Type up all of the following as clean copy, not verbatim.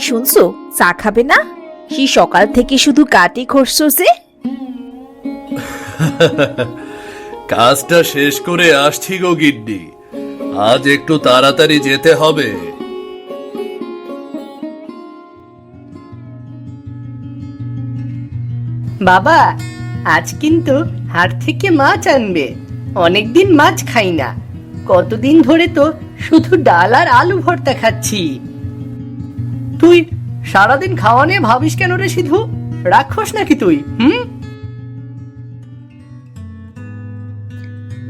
শুনছো, চা খাবে না? সেই সকাল থেকে শুধু কাটি খসছো যে। কাজটা শেষ করে আসছি গো গিন্নি, আজ একটু তাড়াতাড়ি যেতে হবে। বাবা, আজ কিন্তু হাট থেকে মাছ আনবে। অনেকদিন মাছ খাই না। কতদিন ধরে তো শুধু ডাল আর আলু ভর্তা খাচ্ছি। তুই সারাদিন খাওয়া নিয়ে ভাবিস কেন রে সিধু? রাক্ষস নাকি তুই?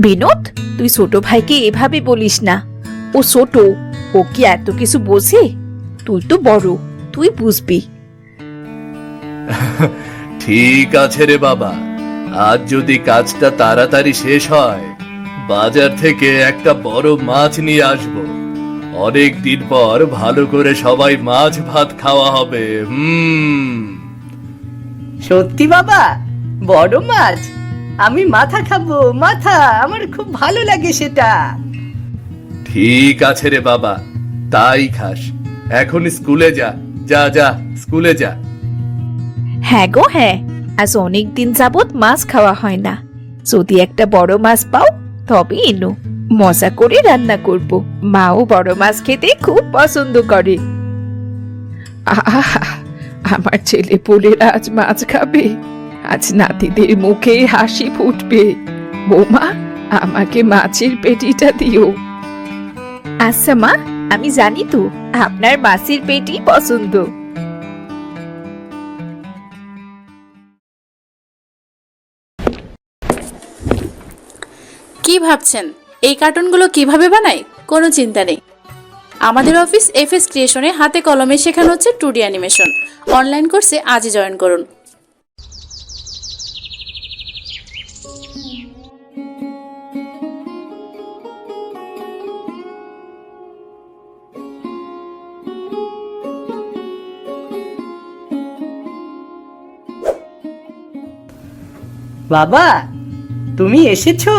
বিনোদ, তুই ছোট ভাইকে এভাবে বলিস না। ও ছোট, ও কি এত কিছু বোঝে? তুই তো বড়, তুই বুঝবি। ঠিক আছে রে বাবা, আজ যদি কাজটা তাড়াতাড়ি শেষ হয়, বাজার থেকে একটা বড় মাছ নিয়ে আসব। অনেক দিন পর ভালো করে সবাই মাছ ভাত খাওয়া হবে। সত্যি বাবা? বড় মাছ? আমি মাথা খাবো, মাথা। আমার খুব ভালো লাগে সেটা। ঠিক আছে রে বাবা, তাই খাস। এখন স্কুলে যা, যা যা, স্কুলে যা। হ্যাঁ গো হ্যাঁ, আজ অনেক দিন যাবত মাছ খাওয়া হয় না। যদি একটা বড় মাছ পাও তবে এনো, মজা করে রান্না করব। মাও বড় মাছ খেতে খুব পছন্দ করে। আহা, আমার ছেলে পুলেরা আজ মাছ খাবে। আজ নাতিদের মুখে হাসি ফুটবে। বৌমা, আমাকে মাছের পেটিটা দিও। আচ্ছা মা, আমি জানি তো আপনার মাছের পেটি পছন্দ। কি ভাবছেন এই কার্টুনগুলো কিভাবে বানায়? কোনো চিন্তা নেই। আমাদের অফিস এফএস ক্রিয়েশনে হাতে কলমে শেখানো হচ্ছে 2D অ্যানিমেশন। অনলাইন কোর্সে আজই জয়েন করুন। বাবা, তুমি এসেছো?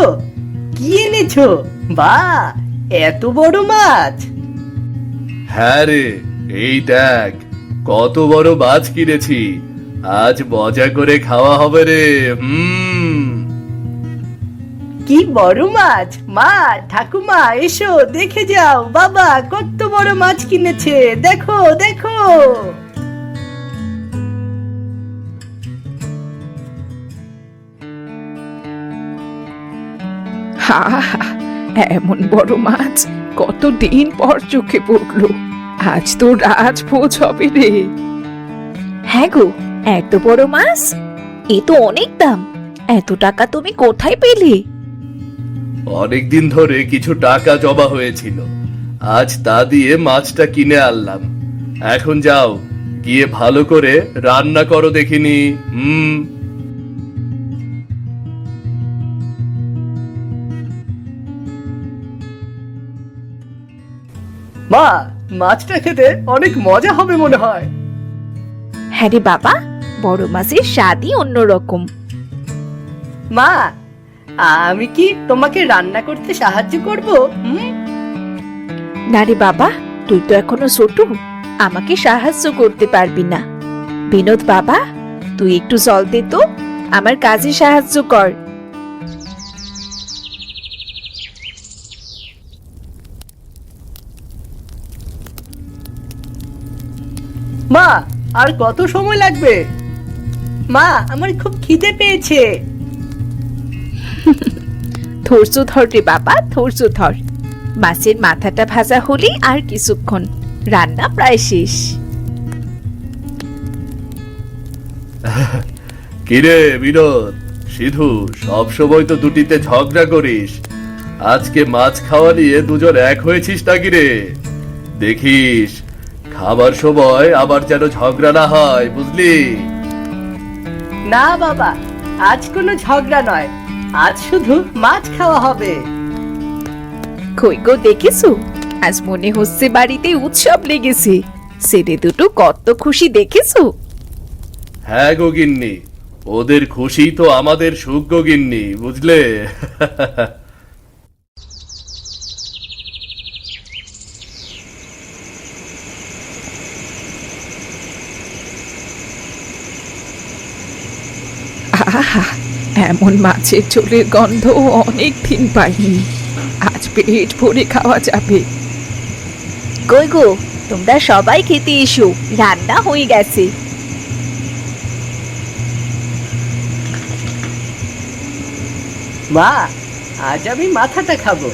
কি এনেছো? বাহ, এত বড় মাছ! হ্যাঁ রে, এই দেখ কত বড় মাছ কিনেছি। আজ মজা করে খাওয়া হবে রে। কি বড় মাছ! মা, ঠাকুমা, এসো দেখে যাও। বাবা কত বড় মাছ কিনেছে, দেখো দেখো। হা, এমন বড় মাছ কতদিন পর চোখে পড়লো। আজ তো রাজভোজ হবে রে। হ্যাঁ গো, এত বড় মাছ? এ তো অনেক দাম। এত টাকা তুমি কোথায় পেলে? অনেকদিন ধরে কিছু টাকা জমা হয়েছিল, আজ তা দিয়ে মাছটা কিনে আনলাম। এখন যাও, গিয়ে ভালো করে রান্না করো দেখিনি। মা, মাছটা খেতে অনেক মজা হবে মনে হয়। হ্যাঁ রে বাবা, বড় মাছের স্বাদই অন্যরকম। মা, আমি কি তোমাকে রান্না করতে সাহায্য করব? না রে বাবা, তুই তো এখনো ছোট, আমাকে সাহায্য করতে পারবি না। বিনোদ বাবা, তুই একটু জল দে তো, আমার কাজে সাহায্য কর। মা, আর কত সময় লাগবে? মা, আমার খুব খিদে পেয়েছে। ধৈর্য ধর রে বাবা, ধৈর্য ধর। মাছের মাথাটা ভাজা হলে আর কিছুক্ষণ, রান্না প্রায় শেষ। কিরে বিনোদ, সিধু, সব সময় তো দুটিতে ঝগড়া করিস। আজকে মাছ খাওয়া নিয়ে দুজন এক হয়েছিস নাকি রে? দেখিস খাবার সময় আবার যেন ঝগড়া না হয়, বুঝলি? না বাবা, আজ কোনো ঝগড়া নয়। আজ শুধু মাছ খাওয়া হবে। কই গো দেখেছো, আজ মনে হচ্ছে বাড়িতে উৎসব লেগেছে। ছেলে দুটো কত খুশি দেখেছো? হ্যাঁ গো গিন্নি, ওদের খুশি তো আমাদের সুখ গো গিন্নি, বুঝলে? আহা, এমন মাছের ঝোলের গন্ধ অনেক দিন পাইনি। আজ পেট ভরে খাওয়া যাবে। কই গো, তোমরা সবাই খেতে এসো, রান্না হয়ে গেছে। মা, আজ আমি মাথাটা খাবো।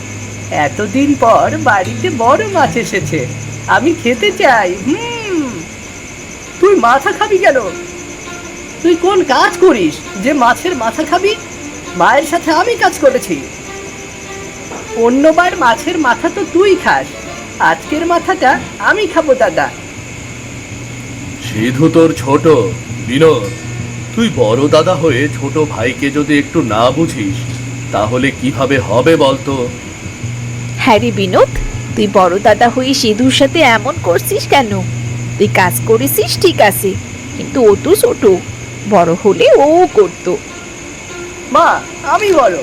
এতদিন পর বাড়িতে বড় মাছ এসেছে, আমি খেতে চাই। তুই মাথা খাবি কেন? তুই কোন কাজ করিস যে মাছের মাথা খাবি? মায়ের সাথে আমি কাজ করেছি। অন্যবার মাছের মাথা তো তুই খাস, আজকের মাথাটা আমি খাবো দাদা। সিধু তোর ছোট, বিনোদ তুই বড় দাদা হয়ে ছোট ভাইকে যদি একটু না বুঝিস তাহলে কিভাবে হবে বলতো? হ্যাঁ রে বিনোদ, তুই বড় দাদা হয়ে সিধুর সাথে এমন করছিস কেন? তুই কাজ করেছিস ঠিক আছে, কিন্তু ও তো ছোট, বড় হলে ও করতো। মা, আমি বড়,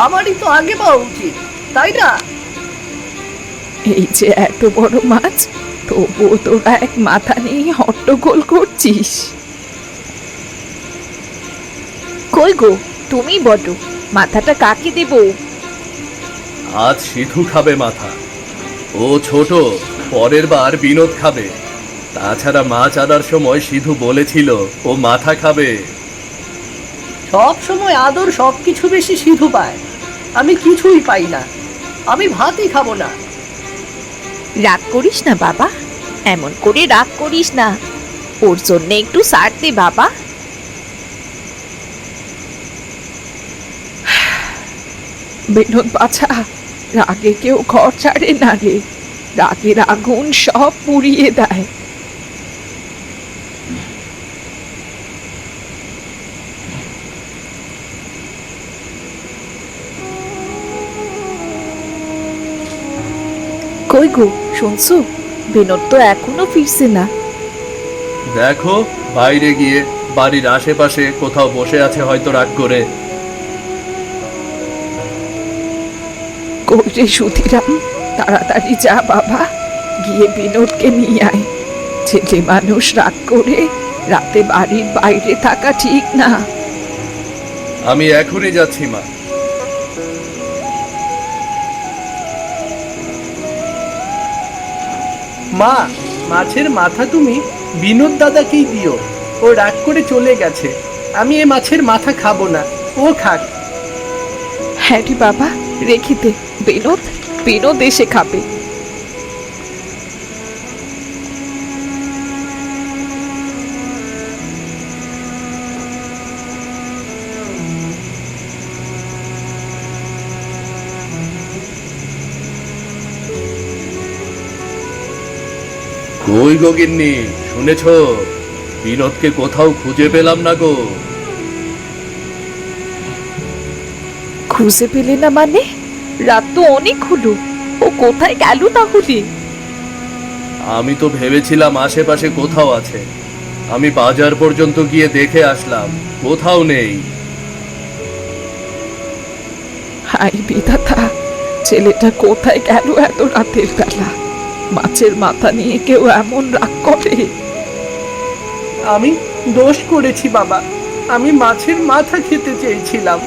আমারই তো আগে পাওয়া উচিত, তাই না? এই যে এত বড় মাছ, তবুও তোরা এক মাথা নিয়ে হট্টগোল করছিস। কই গো, তুমি বলো, মাথাটা কাকে দেব? আজ সিধু খাবে মাথা, ও ছোট, পরের বার বিনোদ খাবে। তাছাড়া মাছ আনার সময় সিধু বলেছিল ও মাথা খাবে। সব সময় আদর সবকিছু বেশি সিধু পায়, আমি কিছুই পাই না। আমি ভাতই খাবো না। রাগ করিস না বাবা, এমন করে রাগ করিস না, ওর জন্য একটু ছাড় দে বাবা। বিনোদ বাছা, রাগে কেউ ঘর ছাড়ে না রে, রাগের আগুন সব পুড়িয়ে দেয়। কই গো, শুনছো? বিনোদ তো এখনো ফিরছে না। দেখো, বাইরে গিয়ে বাড়ির আশেপাশে কোথাও বসে আছে হয়তো রাগ করে। কই রে সুধীরাম, তাড়াতাড়ি যা বাবা, গিয়ে বিনোদকে নিয়ে আয়। ছেলে মানুষ রাগ করে রাতে বাড়ির বাইরে থাকা ঠিক না। আমি এখনই যাচ্ছি মা। মা, মাছের মাথা তুমি বিনোদ দাদাকেই দিও, ও রাগ করে চলে গেছে। আমি এ মাছের মাথা খাবো না, ও খাক। হ্যাঁ রে বাবা, রেখে দে, বিনোদ বিনোদ এসে খাবে। কই গো গিন্নি, শুনেছ? বিনোদকে কোথাও খুঁজে পেলাম না গো। খুঁজে পেলে না মানে? রাত তো অনেক হলো, ও কোথায় গেল তাহলে? আমি তো ভেবেছিলাম আশেপাশে কোথাও আছে। আমি বাজার পর্যন্ত গিয়ে দেখে আসলাম, কোথাও নেই। হাই বিধাতা, ছেলেটা কোথায় গেল এত রাতের বেলা? মাছের মাথা নিয়ে কেউ এমন রাগ করে? আমি দোষ করেছি বাবা, আমি মাছের মাথা খেতে চেয়েছিলাম।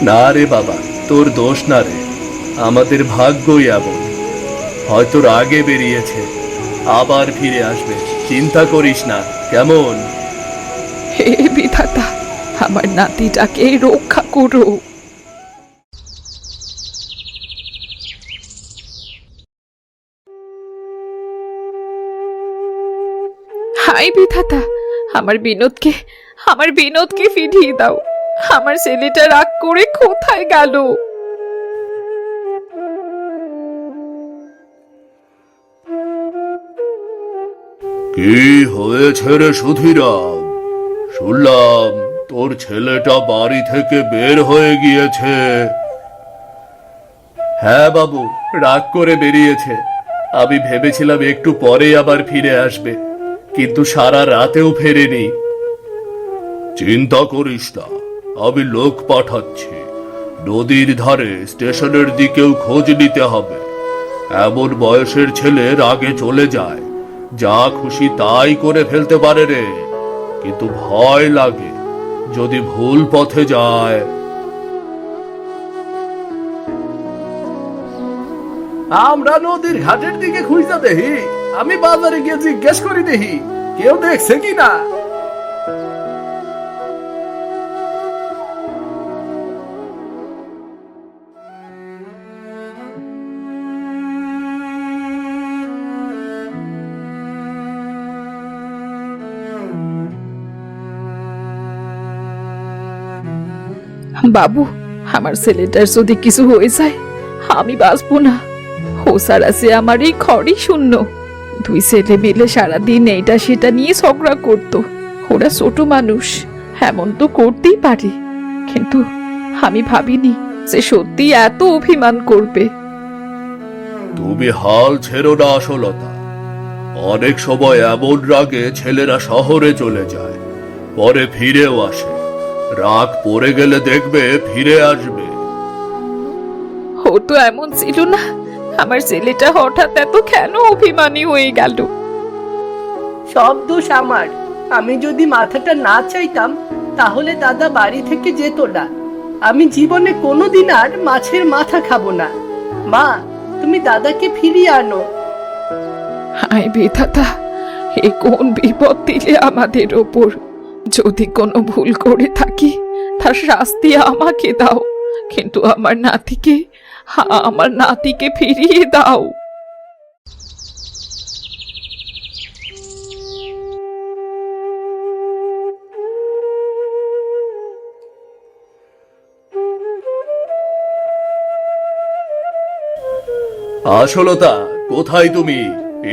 না রে বাবা, তোর দোষ না রে, আমাদের ভাগ্যই এমন। হয়তো রাগে বেরিয়েছে, আবার ফিরে আসবে, চিন্তা করিস না, কেমন? হে বিধাতা, আমার নাতিটাকে রক্ষা করো। হাই বিধাতা, আমার বিনোদকে ফিরিয়ে দাও। আমার ছেলেটা রাগ করে কোথায় গেল? কি হয়েছে রে সুধীরাম? শুনলাম তোর ছেলেটা বাড়ি থেকে বের হয়ে গিয়েছে। হ্যাঁ বাবু, রাগ করে বেরিয়েছে। আমি ভেবেছিলাম একটু পরে আবার ফিরে আসবে, কিন্তু সারা রাতেও ফেরেনি। চিন্তা করিস না, আমি লোক পাঠাচ্ছি। নদীর ধারে স্টেশনের দিকেও খোঁজ নিতে হবে। এমন বয়সের ছেলে রাগে চলে যায়, যা খুশি তাই করে ফেলতে পারে রে, কিন্তু ভয় লাগে যদি ভুল পথে যায়। আমরা নদীর ঘাটের দিকে খুঁজতে দেখি, আমি বাজারে গিয়ে জিজ্ঞেস করি দেখি কেউ দেখছে কিনা। বাবু, আমার ছেলেটার যদি কিছু হয়ে যায় আমি বাঁচবো না। ও সারা সে আমার এই ঘরই শূন্য। দুই ছেলে মিলে সারাদিন এইটা সেটা নিয়ে ঝগড়া করতো। ওরা ছোট মানুষ, এমন তো করতেই পারে, কিন্তু আমি ভাবিনি যে সত্যি এত অভিমান করবে। তুমি হাল ছেড়ো না আশলতা। অনেক সময় এমন রাগে ছেলেরা শহরে চলে যায়, পরে ফিরেও আসে। রাগ পড়ে গেলে দেখবে ফিরে আসবে। ও তো এমন ছিল না। আমার ছেলেটা হঠাৎ এত কেন অভিমানী হয়ে গেল? সব দোষ আমার। আমি যদি মাথাটা না চাইতাম তাহলে দাদা বাড়ি থেকে যেত না। আমি জীবনে কোনোদিন আর মাছের মাথা খাবো না। মা, তুমি দাদাকে ফিরিয়ে আনো। হায় বিধাতা, এ কোন বিপদ দিলে আমাদের ওপর। যদি কোনো ভুল করে থাকি তার শাস্তি আমাকে দাও, কিন্তু আমার নাতিকে ফিরিয়ে দাও। আশলতা, কোথায় তুমি?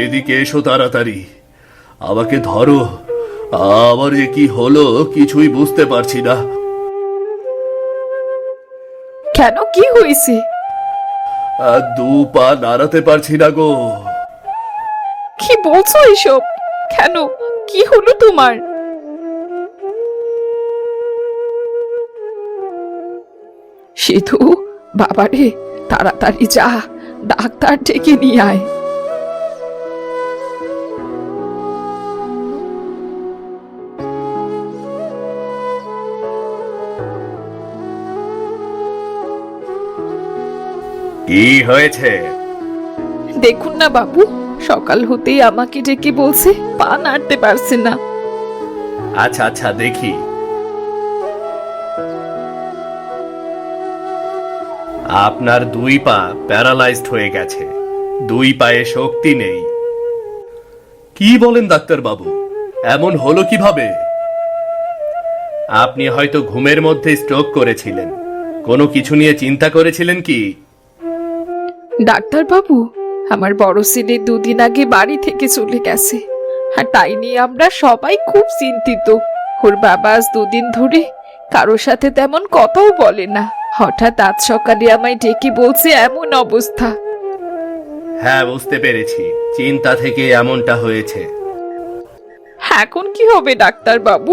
এদিকে এসো তাড়াতাড়ি। আমাকে ধরো, আবার এ কি হলো কিছুই বুঝতে পারছি না। কেন, কি হয়েছে? দু পা নাড়াতে পারছি না গো। কি বলছো এসব? কেন, কি হলো তোমার? সিধু, বাবারে, তাড়াতাড়ি যা, ডাক্তার ডেকে নিয়ে আয়। কি হয়েছে? দেখুন না বাবু, সকাল হতেই আমাকে ডেকে বলছে পা নাড়তে পারছে না। আচ্ছা আচ্ছা, দেখি। আপনার দুই পা প্যারালাইজড হয়ে গেছে, দুই পায়ে শক্তি নেই। কি বলেন ডাক্তার বাবু, এমন হলো কিভাবে? আপনি হয়তো ঘুমের মধ্যে স্ট্রোক করেছিলেন। কোনো কিছু নিয়ে চিন্তা করেছিলেন কি? ডাক্তার বাবু, আমার বড় ছেলে দুদিন আগে বাড়ি থেকে চলে গেছে, আর তাই নিয়ে আমরা সবাই খুব চিন্তিত। ওর বাবা আজ দুদিন ধরে কারোর সাথে তেমন কথাও বলে না। হঠাৎ আজ সকালে আমায় ডেকে বলছে এমন অবস্থা। হ্যাঁ, বুঝতে পেরেছি, চিন্তা থেকে এমনটা হয়েছে। এখন কি হবে ডাক্তার বাবু?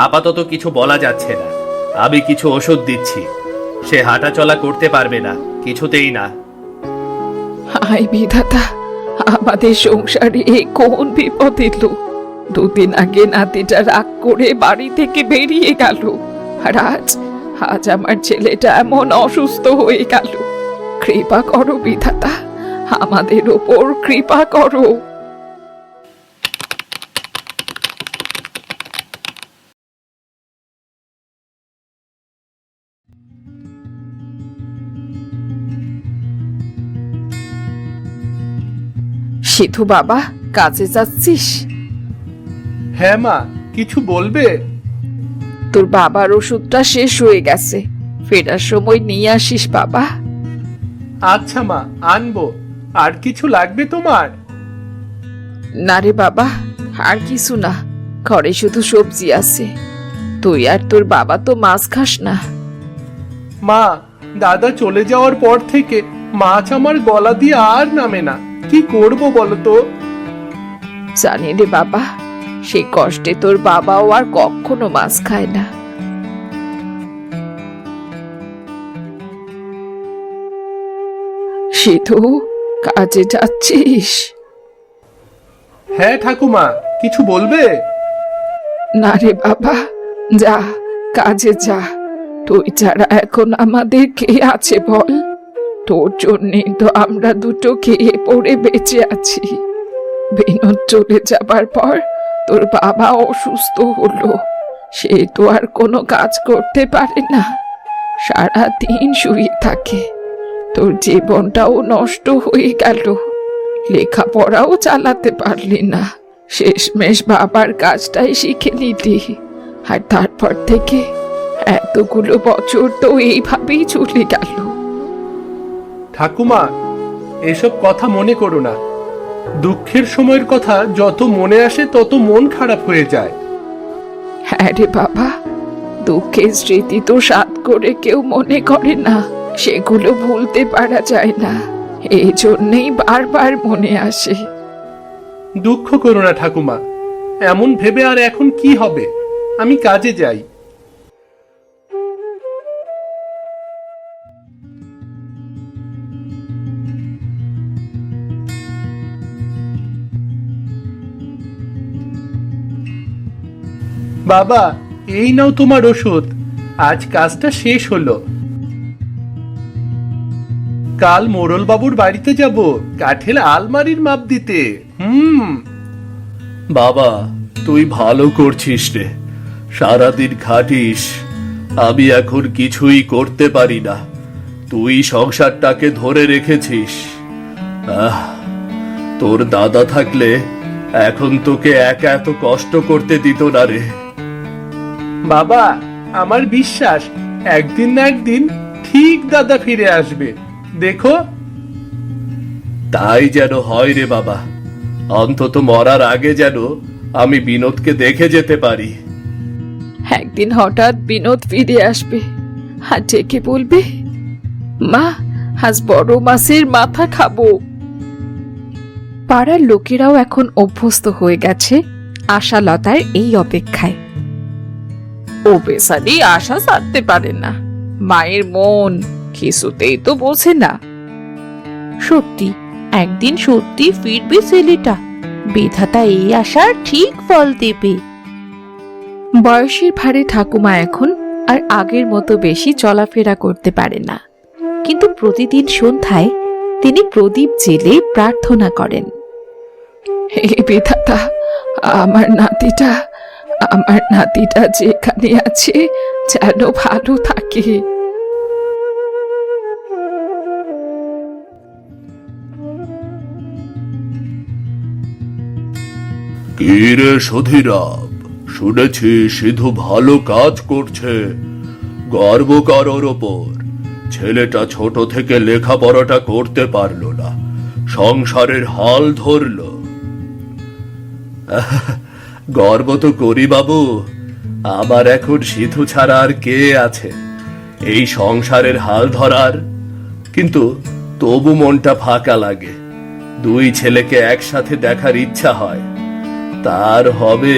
আপাতত কিছু বলা যাচ্ছে না। আমি কিছু ওষুধ দিচ্ছি, সে হাঁটাচলা করতে পারবে না, কিছুতেই না। হায় বিধাতা, আমাদের সংসারে এ কোন বিপদ এলো? দুদিন আগে নাতিটা রাগ করে বাড়ি থেকে বেরিয়ে গেল, আর আজ আমার ছেলেটা এমন অসুস্থ হয়ে গেল। কৃপা করো বিধাতা, আমাদের ওপর কৃপা করো। সিধু বাবা, কাজে যাচ্ছিস? হ্যাঁ মা, কিছু বলবে? তোর বাবার ওষুধটা শেষ হয়ে গেছে, ফেরার সময় নিয়ে আসিস বাবা। আচ্ছা মা, আনবো। আর কিছু লাগবে তোমার? না রে বাবা, আর কিছু না, ঘরে শুধু সবজি আছে। তুই আর তোর বাবা তো মাছ খাস না। মা, দাদা চলে যাওয়ার পর থেকে মাছ আমার গলা দিয়ে আর নামে না। কি করব বলো তো? জানি রে বাবা, সেই কষ্টে তোর বাবাও আর কখনো মাছ খায় না। সিধু, কাজে যাচ্ছিস? হ্যাঁ ঠাকুমা, কিছু বলবে? না রে বাবা, যা, কাজে যা। তুই ছাড়া এখন আমাদের কে আছে বল? তোর জন্যই তো আমরা দুটো খেয়ে পড়ে বেঁচে আছি। বিনোদ চলে যাবার পর তোর বাবা অসুস্থ হলো। সে তো আর কোনো কাজ করতে পারে না, সারাদিন শুয়ে থাকে। তোর জীবনটাও নষ্ট হয়ে গেল, লেখাপড়াও চালাতে পারলি না। শেষমেশ বাবার কাজটাই শিখে নিলি, আর তারপর থেকে এতগুলো বছর তো এইভাবেই চলে গেল। ঠাকুমা, এসব কথা মনে করো না। দুঃখের সময়ের কথা যত মনে আসে তত মন খারাপ হয়ে যায়। হ্যাঁ রে বাবা, দুঃখের স্মৃতি তো সাত করে কেউ মনে করে না, সেগুলো ভুলতে পারা যায় না। এই জন্যেই বারবার মনে আসে। দুঃখ করো না ঠাকুমা, এমন ভেবে আর এখন কি হবে? আমি কাজে যাই। বাবা, এই নাও তোমার ওষুধ। আজ কাজটা শেষ হলো। কাল মোড়ল বাবুর বাড়িতে যাব কাঠের আলমারির মাপ দিতে। বাবা, তুই ভালো করছিস রে, সারাদিন খাটিস। আমি এখন কিছুই করতে পারি না, তুই সংসারটাকে ধরে রেখেছিস। তোর দাদা থাকলে এখন তোকে একা এত কষ্ট করতে দিত না রে। বাবা, আমার বিশ্বাস একদিন না একদিন ঠিক দাদা ফিরে আসবে, দেখো। তাই যেন হয় রে বাবা, অন্তত মরার আগে যেন আমি বিনোদকে দেখে যেতে পারি। একদিন হঠাৎ বিনোদ ফিরে আসবে, আর ডেকে বলবে, মা আজ বড় মাছের মাথা খাবো। পাড়ার লোকেরাও এখন অভ্যস্ত হয়ে গেছে আশালতার এই অপেক্ষায়। ও বেচারি আশা ছাড়তে পারে না, মায়ের মন কিছুতেই তো বোঝে না। সত্যি একদিন সত্যি ফিরবে ছেলেটা, বিধাতা এই আশার ঠিক ফল দেবে। বয়সের ভারে ঠাকুমা এখন আর আগের মতো বেশি চলাফেরা করতে পারে না, কিন্তু প্রতিদিন সন্ধ্যায় তিনি প্রদীপ জেলে প্রার্থনা করেন। হে বিধাতা, আমার নাতিটা যেখানে আছে যেন ভালো থাকে। কি রে সুধীরাম, শুনেছি সিধু ভালো কাজ করছে, গর্ব কর ওর ওপর। ছেলেটা ছোট থেকে লেখাপড়াটা করতে পারলো না, সংসারের হাল ধরলো। গর্ব তো করি বাবু, আমার এখন সিধু ছাড়া আর কে আছে এই সংসারের হাল ধরার। কিন্তু তবু মনটা ফাঁকা লাগে, দুই ছেলেকে একসাথে দেখার ইচ্ছা হয়। তার হবে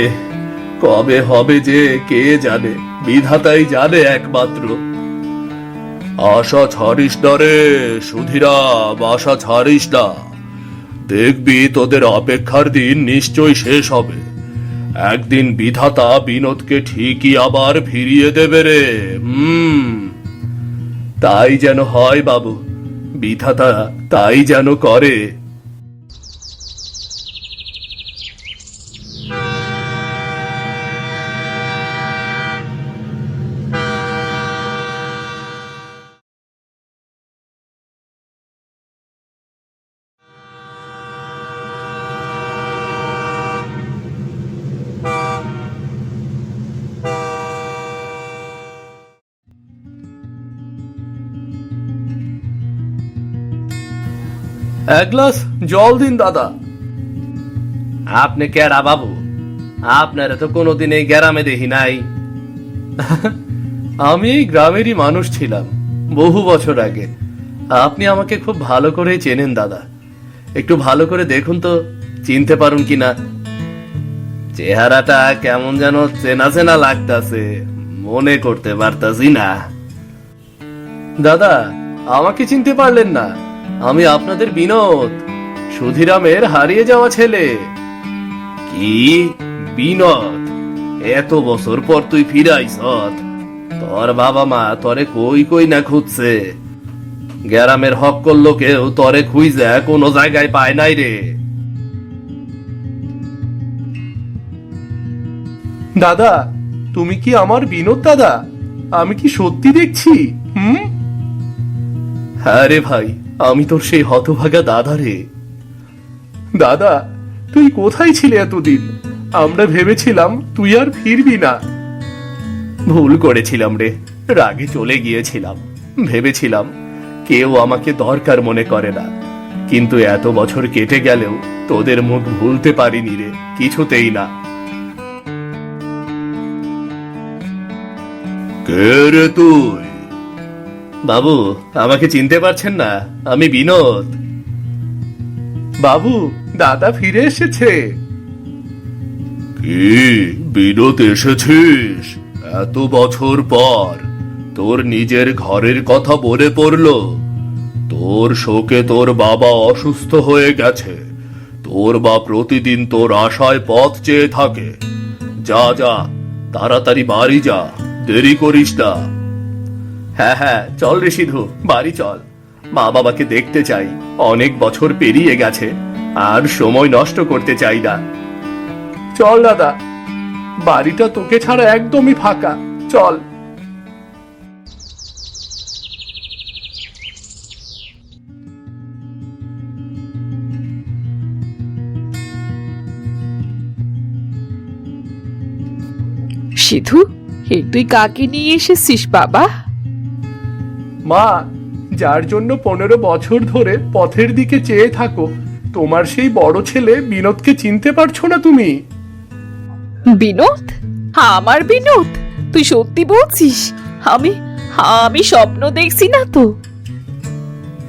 কবে হবে যে কে জানে, বিধাতাই জানে একমাত্র। আশা ছাড়িস না রে সুধীরাম, আশা ছাড়িস না। দেখবি তোদের অপেক্ষার দিন নিশ্চয় শেষ হবে। একদিন বিধাতা বিনোদকে ঠিকই আবার ফিরিয়ে দেবে রে। তাই যেন হয় বাবু, বিধাতা তাই যেন করে। এক গ্লাস জল দিন দাদা। আপনি কেডা বাবু? আপনারা তো কোনোদিন এই গ্রামে দেখি নাই। আমি এই গ্রামেরই মানুষ ছিলাম বহু বছর আগে। আপনি আমাকে খুব ভালো করে চেনেন দাদা, একটু ভালো করে দেখুন তো চিনতে পারুন কিনা। চেহারাটা কেমন যেন চেনা চেনা লাগতাছে, মনে করতে পারতাছি না। দাদা, আমাকে চিনতে পারলেন না? আমি আপনাদের বিনোদ, সুধীরামের হারিয়ে যাওয়া ছেলে। কি বিনোদ? এত বছর পর তুই ফিরাইস, তোর বাবা মা তরে কই কই না খুঁজছে। গ্রামের হক করলো কেউ তরে খুঁজে কোনো জায়গায় পায় নাই রে। দাদা, তুমি কি আমার বিনোদ দাদা? আমি কি সত্যি দেখছি? হ্যাঁ রে ভাই, আমি তোর সেই হতভাগা দাদা রে। দাদা, তুই কোথায় ছিলে এতদিন? আমরা ভেবেছিলাম তুই আর ফিরবি না। ভুল করেছিলাম রে, রাগে চলে গিয়েছিলাম। ভেবেছিলাম কেউ আমাকে দরকার মনে করে না, কিন্তু এত বছর কেটে গেলেও তোদের মুখ ভুলতে পারিনি রে, কিছুতেই না। কে রে তুই? বাবু, আমাকে চিনতে পারছেন না? আমি বিনোদ। বাবু, দাদা ফিরে এসেছে। কি বিনোদ, এসেছিস এত বছর পর? তোর নিজের ঘরের কথা মনে পড়লো? তোর শোকে তোর বাবা অসুস্থ হয়ে গেছে। তোর মা প্রতিদিন তোর আশায় পথ চেয়ে থাকে। যা যা, তাড়াতাড়ি বাড়ি যা, দেরি করিস না। হ্যাঁ হ্যাঁ, চল রে সিধু, বাড়ি চল। মা বাবাকে দেখতে চাই, অনেক বছর পেরিয়ে গেছে, আর সময় নষ্ট করতে চাই না। চল দাদা, বাড়িটা তোকে ছাড়া একদমই ফাঁকা। চল। সিধু, তুই কাকে নিয়ে এসেছিস বাবা? মা, যার জন্য 15 বছর ধরে পথের দিকে চেয়ে থাকো, তোমার সেই বড় ছেলে বিনোদকে চিনতে পারছো না তুমি? বিনোদ? আমার বিনোদ? তুই সত্যি বলছিস? আমি আমি স্বপ্ন দেখছি না তো?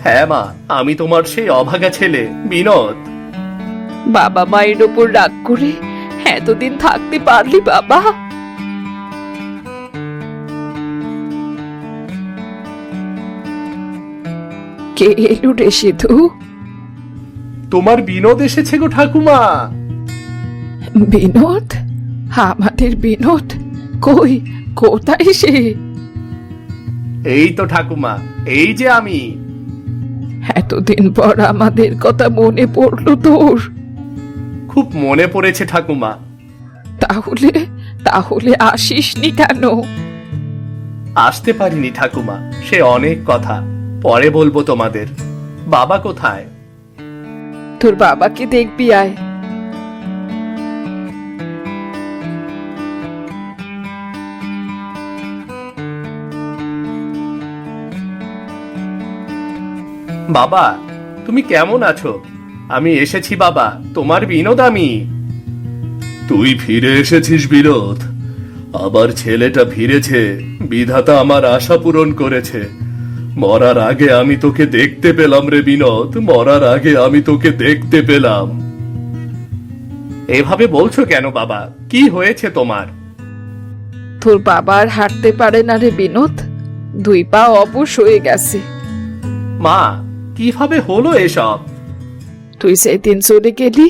হ্যাঁ মা, আমি তোমার সেই অভাগা ছেলে বিনোদ। বাবা মায়ের ওপর রাগ করে এতদিন থাকতে পারলি বাবা? কে এলো রে সিধু? তোমার বিনোদ এসেছে গো ঠাকুমা। বিনোদ? আমাদের বিনোদ? কই, কোথায় সে? এই তো ঠাকুমা, এই যে আমি। এতদিন পর আমাদের কথা মনে পড়লো তোর? খুব মনে পড়েছে ঠাকুমা। তাহলে তাহলে আসিসনি কেন? আসতে পারিনি ঠাকুমা, সে অনেক কথা, পরে বলবো তোমাদের। বাবা কোথায়? তোর বাবাকে দেখবি আয়। বাবা, তুমি কেমন আছো? আমি এসেছি বাবা, তোমার বিনোদ আমি। তুই ফিরে এসেছিস বিনোদ? আবার ছেলেটা ফিরেছে, বিধাতা আমার আশা পূরণ করেছে। মরার আগে আমি তোকে দেখতে পেলাম রে বিনোদ, মরার আগে আমি তোকে দেখতে পেলাম। এভাবে বলছো কেন বাবা? কি হয়েছে তোমার? তোর বাবা আর হাঁটতে পারে না রে বিনোদ, 2 পা অবশ হয়ে গেছে। মা, কিভাবে হলো এসব? তুই সেদিন চলে গেলি,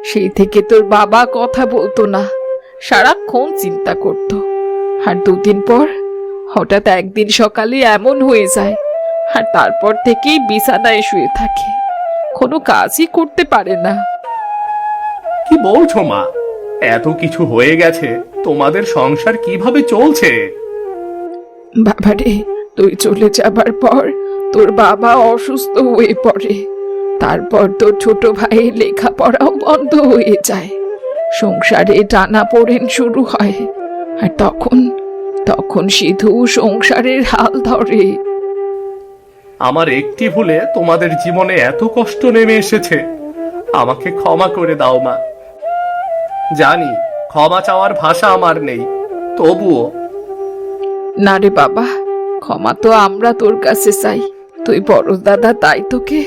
সেই থেকে তোর বাবা কথা বলতো না, সারাক্ষণ চিন্তা করত। আর 2 দিন পর হঠাৎ একদিন সকালে এমন হয়ে যায়, আর তারপর থেকেই বিছানায় শুয়ে থাকে, কোনো কাজই করতে পারে না। কি বলছো মা? এত কিছু হয়ে গেছে, তোমাদের সংসার কিভাবে চলছে? বাবারে, তুই চলে যাবার পর তোর বাবা অসুস্থ হয়ে পড়ে। তারপর তোর ছোট ভাইয়ের লেখাপড়াও বন্ধ হয়ে যায়, সংসারে টানাপোড়েন শুরু হয়। আর তখন তখন সিধু সংসারের হাল ধরে। আমার একটি ভুলে তোমাদের জীবনে এত কষ্ট নেমে এসেছে। আমাকে ক্ষমা করে দাও মা। জানি ক্ষমা চাওয়ার ভাষা আমার নেই, তবুও। না রে বাবা, ক্ষমা তো আমরা তোর কাছে চাই। তুই বড় দাদা, তাই তোকে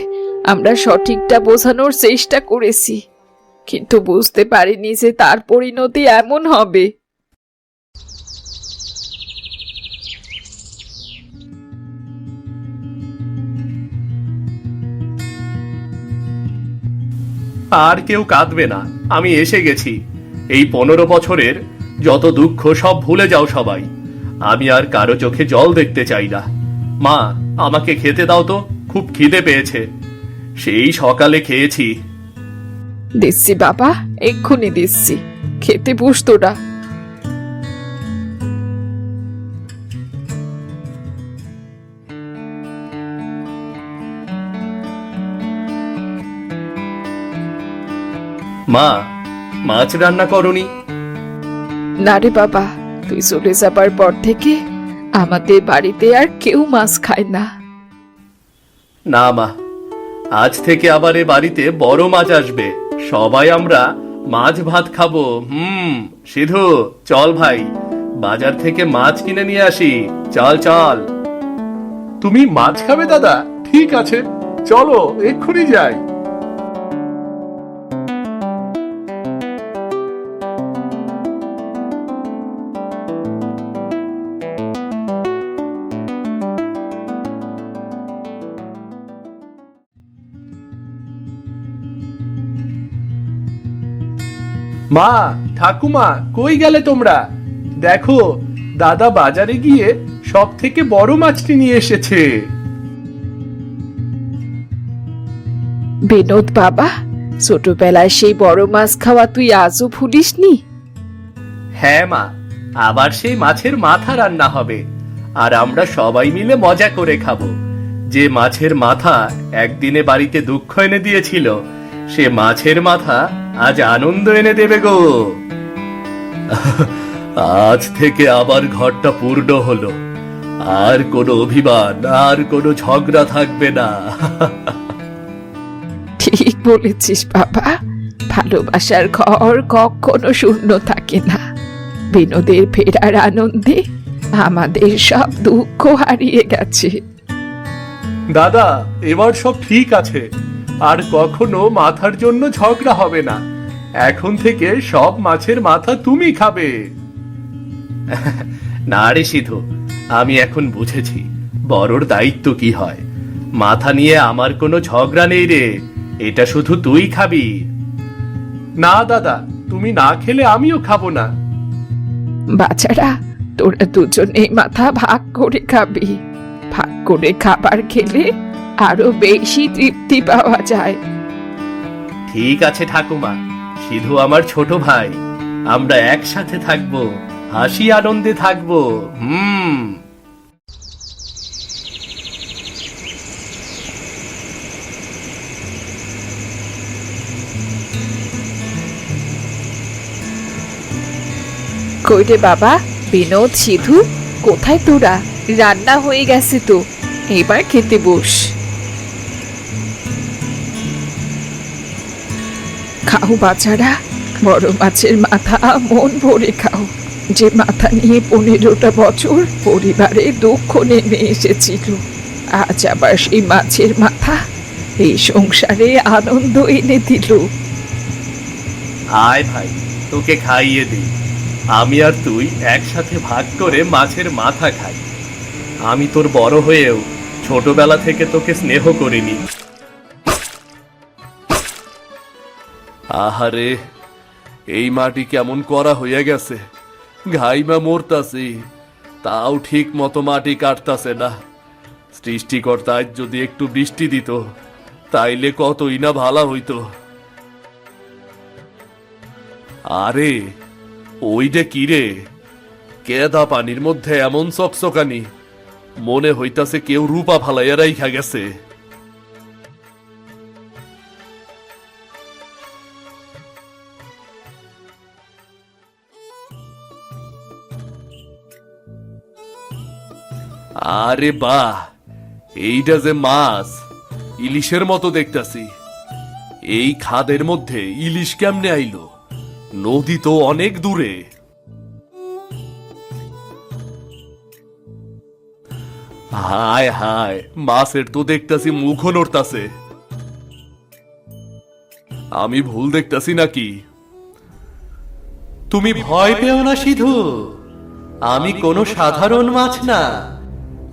আমরা সঠিকটা বোঝানোর চেষ্টা করেছি, কিন্তু বুঝতে পারিনি যে তার পরিণতি এমন হবে। আর কেউ কাঁদবে না, আমি এসে গেছি। এই 15 বছরের যত দুঃখ সব ভুলে যাও সবাই। আমি আর কারো চোখে জল দেখতে চাই না। মা, আমাকে খেতে দাও তো, খুব খিদে পেয়েছে। সেই সকালে খেয়েছি। দিচ্ছি বাবা, এক্ষুনি দিচ্ছি, খেতে বস তোরা। মা, মাছ রান্না করনি? না রে বাবা, তুই চলে যাবার পর থেকে আমাদের বাড়িতে আর কেউ মাছ খায় না। না মা, আজ থেকে আবার এ বাড়িতে বড় মাছ আসবে, সবাই আমরা মাছ ভাত খাবো। সিধু, চল ভাই, বাজার থেকে মাছ কিনে নিয়ে আসি। চল চল। তুমি মাছ খাবে দাদা? ঠিক আছে, চলো এক্ষুনি যাই। মা, ঠাকুমা, কই গেলে তোমরা? দেখো, দাদা বাজারে গিয়ে সব থেকে বড় মাছটি নিয়ে এসেছে। বিনোদ বাবা, ছোটবেলায় সেই বড় মাছ খাওয়া তুই আজও ভুলিসনি? হ্যাঁ মা, আবার সেই মাছের মাথা রান্না হবে, আর আমরা সবাই মিলে মজা করে খাবো। যে মাছের মাথা একদিনে বাড়িতে দুঃখ এনে দিয়েছিল, সে মাছের মাথা আজ আনন্দ এনে দেবে গো। আজ থেকে আবার ঘরটা পূর্ণ হলো, আর কোনো অভিমান, আর কোনো ঝগড়া থাকবে না। ঠিক বলেছিস বাবা, ভালোবাসার ঘর কখনো শূন্য থাকে না। বিনোদের ফেরার আনন্দে আমাদের সব দুঃখ হারিয়ে গেছে। দাদা, এবার সব ঠিক আছে, আর কখনো মাথার জন্য ঝগড়া হবে না। এখন থেকে সব মাছের মাথা তুমি খাবে। না রে সিধু, আমি এখন বুঝেছি বড়র দায়িত্ব কি হয়। মাথা নিয়ে আমার কোনো ঝগড়া নেই রে, এটা শুধু তুই খাবি। না দাদা, তুমি না খেলে আমিও খাবো না। বাচ্চারা, তোরা দুজনে মাথা ভাগ করে খাবি। ভাগ করে খাবার খেলে আরো বেশি তৃপ্তি পাওয়া যায়। ঠিক আছে ঠাকুমা, সিধু আমার ছোট ভাই, আমরা একসাথে থাকবো, হাসি আনন্দে থাকবো। কই রে বাবা, বিনোদ, সিধু, কোথায় তোরা? রান্না হয়ে গেছে তো, এবার খেতে বস। খাও বাচ্চারা, বড় মাছের মাথা মন ভরে খাও। যে মাথা নিয়ে 15টা বছর পরিবারে দুঃখ নেমে এসেছিল, আজ আবার সেই মাছের মাথা এই সংসারে আনন্দ এনে দিল। আয় ভাই, তোকে খাইয়ে দিই। আমি আর তুই একসাথে ভাগ করে মাছের মাথা খাই। আমি তোর বড় হয়েও ছোটবেলা থেকে তোকে স্নেহ করিনি। আহারে, এই মাটি কেমন করা হইয়া গেছে, ঘাইমা মরতাছি, তাও ঠিক মতো মাটি কাটতাছে না। সৃষ্টিকর্তা আজ যদি একটু বৃষ্টি দিত, তাইলে কতই না ভালো হইতো। আরে, ওইটা কি রে? কেদা পানির মধ্যে এমন চকচকানি, মনে হইতাছে কেউ রূপা ফালাইয়া রাইখা গেছে। আরে বাহ, এইটা যে মাছ, ইলিশের মতো দেখতাছি। এই খাদের মধ্যে ইলিশ কেমনে আইলো? নদী তো অনেক দূরে। হায় হায়, মাছের তো দেখতাছি মুখও নড়তাছে। আমি ভুল দেখতাছি নাকি? তুমি ভয় পেও না সিধু, আমি কোনো সাধারণ মাছ না,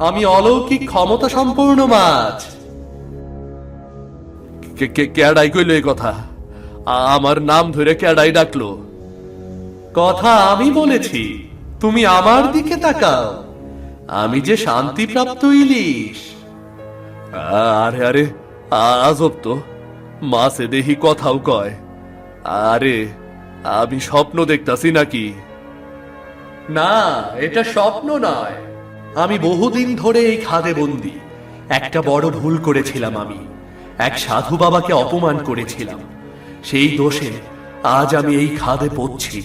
আমি অলৌকিক ক্ষমতা সম্পূর্ণ মাছ। কেডাই কইল এই কথা? আমার নাম ধরে কেডাই ডাকলো? কথা আমি বলেছি, তুমি আমার দিকে তাকাও। আমি যে শান্তিপ্রাপ্ত ইলিশ। আরে আরে, আজব তো, মাছে দেহি কথাও কয়। আরে আমি স্বপ্ন দেখতাছি নাকি? না, এটা স্বপ্ন নয়। আমি বহুদিন ধরে এই খাদে বন্দি। একটা বড় ভুল করেছিলাম আমি। এক সাধু বাবাকে অপমান করেছিলাম। সেই দোষে আজ আমি এই খাদে পড়ছি।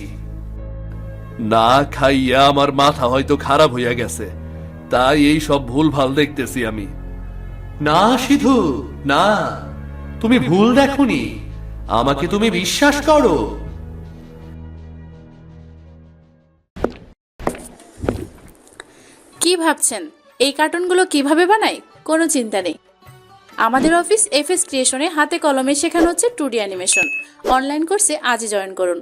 না খাইয়া আমার মাথা হয়তো খারাপ হইয়া গেছে, তাই এই সব ভুল ভাল দেখতেছি আমি। না সিধু, না, তুমি ভুল দেখোনি। আমাকে তুমি বিশ্বাস করো। কি ভাবছেন এই কার্টুনগুলো কিভাবে বানাই? কোনো চিন্তা নেই। আমাদের অফিস এফএস ক্রিয়েশনে হাতে কলমে শেখানো হচ্ছে 2D অ্যানিমেশন। অনলাইন কোর্সে আজই জয়েন করুন।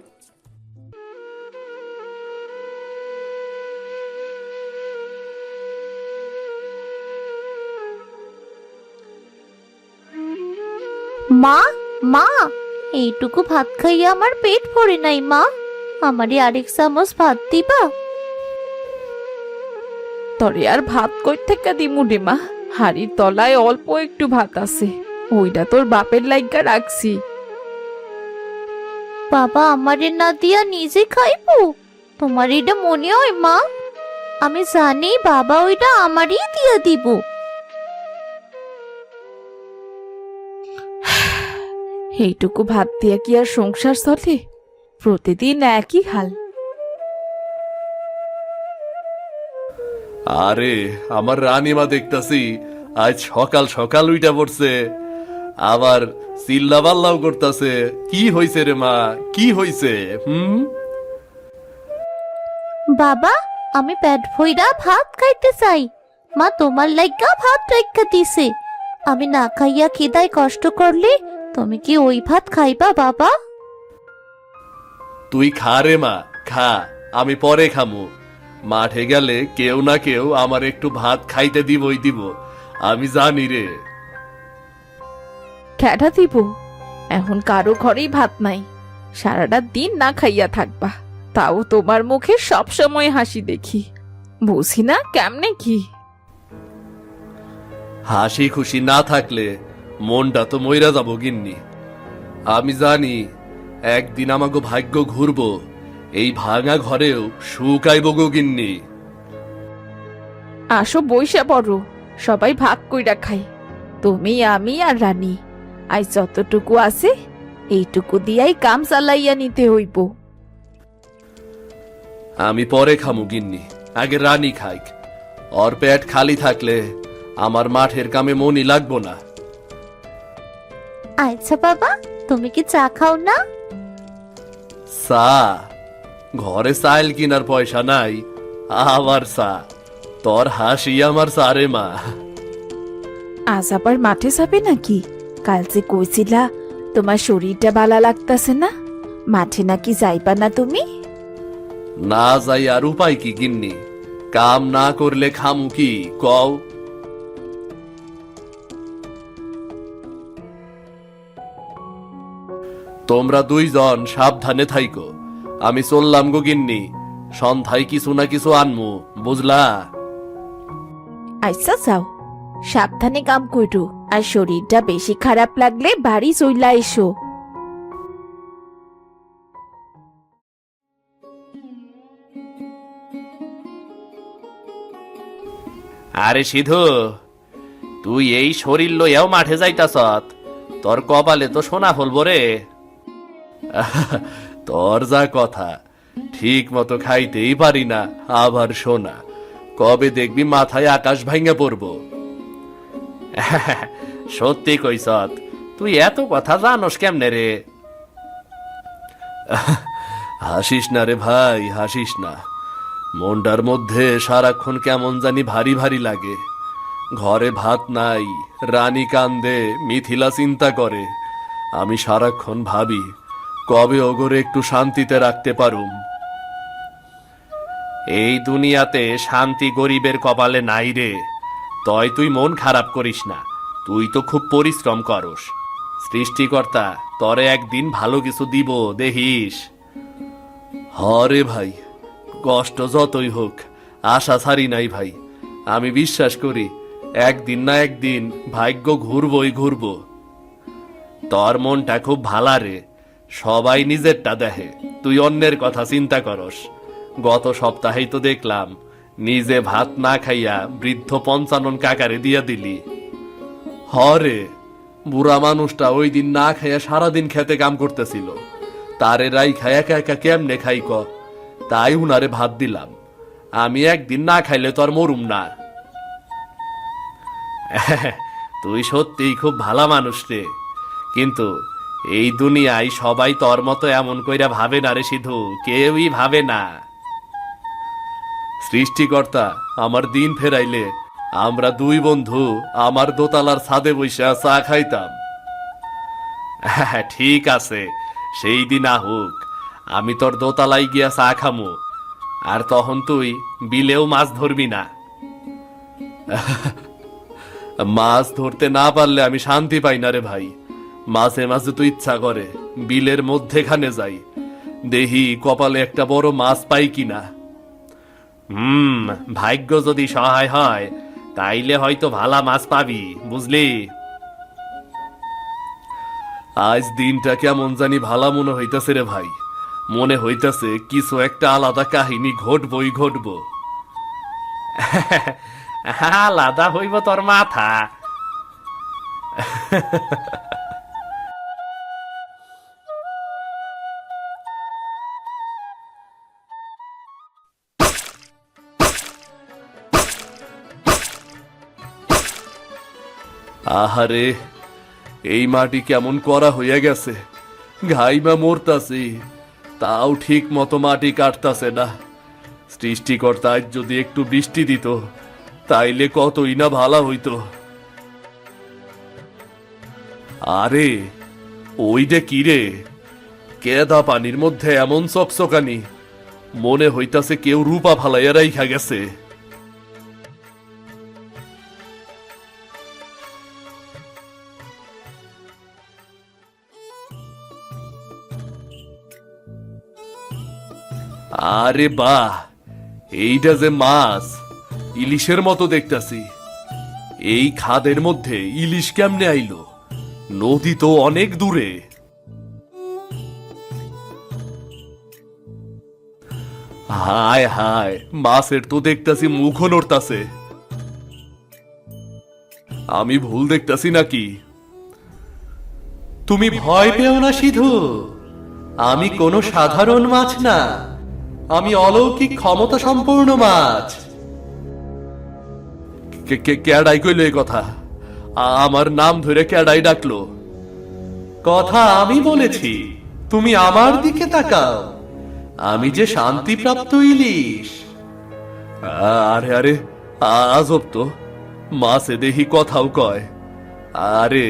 মা, মা, এইটুকু ভাত খাইয়ে আমার পেট ভরে নাই মা। আমারে আরেক চামচ ভাত দিবা? তরে আর ভাত কই থেকে দিমু রে মা, হাড়ির তলায় অল্প একটু ভাত আছে, ওইটা তোর বাপের লাইগা রাখছি। বাবা আমারে না দিয়া নিজে খাইবো? তোমার এটা মনে হয় মা? আমি জানি বাবা ওইটা আমারই দিয়া দিব। এইটুকু ভাত দিয়া কি আর সংসার চলে? প্রতিদিন একই হাল। আরে আমার রানীমা দেখতাছি আজ সকাল সকাল উইটা পড়ছে, আবার চিল্লা পাল্লাও করতেছে। কি হইছে রে মা, কি হইছে? বাবা আমি পেট ভইরা ভাত খাইতে চাই। মা তোমার লাইগা ভাত রাইখা দিছে। আমি না খাইয়া খিদায় কষ্ট করলে তুমি কি ওই ভাত খাইবা বাবা? তুই খা রে মা, খা, আমি পরে খামু। মাঠে গেলে কেউ না কেউ আমার একটু ভাত খাইতে দিবই দিব, আমি জানি রে। খেটা দিব? এখন কারো ঘরেই ভাত নাই, সারাটা দিন না খাইয়া থাকবা, তাও তোমার মুখে সব সময় হাসি দেখি। বুঝি না কেমনে কি? হাসি খুশি না থাকলে মনটা তো মইরা যাব গিন্নি। আমি জানি একদিন আমাগো ভাগ্য ঘুরবো, এই ভাঙা ঘরেও সুখ আইব গো গিন্নি। আসো বইসা পড়ো, সবাই ভাগ কইরা খাই, তুমি আমি আর রানী। আজ যতটুকু আছে এইটুকু দিয়াই কাম চালাইয়া নিতে হইব। আমি পরে খামু গিন্নি, আগে রানী খাইক। ওর পেট খালি থাকলে আমার মাঠের কামে মনই লাগবো না। আচ্ছা বাবা তুমি কি চা খাও না? চা? ঘরে চাইল কিনার পয়সা নাই, আবার চা? তোর হাসি আমার সারে মা। আজ আবার মাঠে যাবে নাকি? কাল যে কইছিলা তোমার শরীরটা ভালো লাগতাছে না, মাঠে নাকি যাইবা না তুমি? না যাই আর উপায় কি গিন্নি? কাম না করলে খামু কি কও? তোমরা দুইজন সাবধানে থাইকো, আমি চললাম গো গিন্নি। সন্ধ্যায় কিছু না কিছু আনমু, বুঝলা? আচ্ছা যাও, সাবধানে কাম করো, আর শরীরটা বেশি খারাপ লাগলে বাড়ি চইলা এসো। আরে সিধু, তুই এই শরীর লইয়াও মাঠে যাইতাছ? তোর কপালে তো সোনা ফলবো রে। তোর যা কথা, ঠিক মতো খাইতেই পারি না, আবার সোনা। কবে দেখবি মাথায় আকাশ ভাঙা পড়বো। সত্যি কইস, তুই এত কথা জানোস কেমনে রে? হাসিস না রে ভাই, হাসিস না। মনটার মধ্যে সারাক্ষণ কেমন জানি ভারী ভারী লাগে। ঘরে ভাত নাই, রানী কান্দে, মিথিলা চিন্তা করে। আমি সারাক্ষণ ভাবি কবে ওগরে একটু শান্তিতে রাখতে পারুম। এই দুনিয়াতে শান্তি গরিবের কপালে নাই রে। তুই মন খারাপ করিস না, তুই তো খুব পরিশ্রম করস। সৃষ্টিকর্তা তরে একদিন ভালো কিছু দিব, দেখিস। হরে ভাই, কষ্ট যতই হোক আশা ছাড়ি নাই ভাই। আমি বিশ্বাস করি একদিন না একদিন ভাগ্য ঘুরবই ঘুরব। তোর মনটা খুব ভালা রে, সবাই নিজেরটা দেখে, তুই অন্যের কথা চিন্তা করস। গত সপ্তাহেই তো দেখলাম নিজে ভাত না খাইয়া বৃদ্ধ পঞ্চানন কাকারে দিয়া দিলি। হরে, বুড়া মানুষটা ওই দিন না খাইয়া সারাদিন খেতে কাম করতেছিল, তারে রাই খায় একা একা কেমনে খাই ক? তাই উনারে ভাত দিলাম। আমি একদিন না খাইলে তোর মরুম না। তুই সত্যিই খুব ভালো মানুষ রে, কিন্তু এই দুনিয়ায় সবাই তোর মতো এমন কইরা ভাবে না রে সিধু, কেউই ভাবে না। সৃষ্টিকর্তা আমার দিন ফেরাইলে আমরা দুই বন্ধু আমার দোতলার ছাদে বইসা চা খাইতাম। ঠিক আছে, সেই দিন আহুক, আমি তোর দোতলায় গিয়া চা খামু, আর তখন তুই বিলেও মাছ ধরবি না। মাছ ধরতে না পারলে আমি শান্তি পাই না রে ভাই। মাঝে মাঝে তো ইচ্ছা করে বিলের মধ্যেখানে যাই, দেহি কপালে একটা বড় মাছ পাই কিনা। ভাগ্য যদি সহায় হয় তাইলে হয়তো ভালা মাছ পাবি, বুঝলি? আজ দিনটা কেমন জানি ভালা মনে হইতাছে রে ভাই। মনে হইতাছে কিছু একটা আলাদা কাহিনী ঘটবই ঘটব। আলাদা হইব তোর মাথা। আহারে, এই মাটি কেমন করা হইয়া গেছে, ঘাইমা মরতাছি, তাও ঠিক মতো মাটি কাটতাছে না। সৃষ্টিকর্তা আজ যদি একটু বৃষ্টি দিত তাইলে কতই না ভালো হইতো। আরে ওইটা কি রে? কেদা পানির মধ্যে এমন চকচকানি, মনে হইতাছে কেউ রূপা ফালাইয়া রাইখা গেছে। আরে বাহ, এইটা যে মাছ, ইলিশের মতো দেখতাছি। এই খাদের মধ্যে ইলিশ কেমনে আইলো? নদী তো অনেক দূরে। হায় হায়, মাছের তো দেখতাছি মুখও নড়তাছে। আমি ভুল দেখতাছি নাকি? তুমি ভয় পেও না সিধু, আমি কোনো সাধারণ মাছ না, আমি অলৌকিক ক্ষমতা সম্পূর্ণ মাছ। ক্যাডাই কইল এই কথা? আমার নাম ধরে ক্যাডাই ডাকলো? কথা আমি বলেছি, তুমি আমার দিকে তাকাও, আমি যে শান্তিপ্রাপ্ত ইলিশ। আরে আরে, আজব তো, মাছে দেখি কথাও কয়। আরে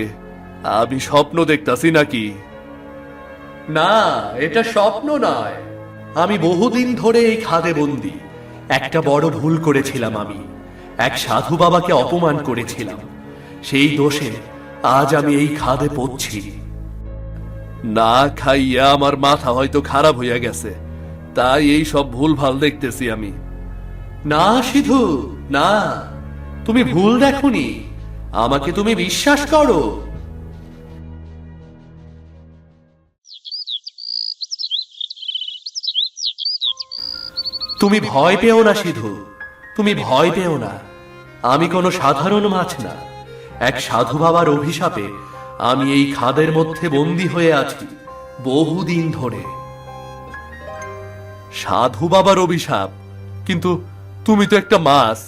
আমি স্বপ্ন দেখতাছি নাকি? না, এটা স্বপ্ন নয়, আমি বহুদিন ধরে এই খাদে বন্দি। একটা বড় ভুল করেছিলাম আমি, এক সাধু বাবাকে অপমান করেছিলাম, সেই দোষে আজ আমি এই খাদে পড়ছি। না খাইয়া আমার মাথা হয়তো খারাপ হইয়া গেছে, তাই এই সব ভুল ভাল দেখতেছি আমি। না সিধু, না, তুমি ভুল দেখোনি, আমাকে তুমি বিশ্বাস করো। তুমি ভয় পেও না সিধু, তুমি ভয় পেও না, আমি কোনো সাধারণ মাছ না। এক সাধু বাবার অভিশাপে আমি এই খাদের মধ্যে বন্দী হয়ে আছি বহুদিন ধরে। সাধু বাবার অভিশাপ? কিন্তু তুমি তো একটা মাছ,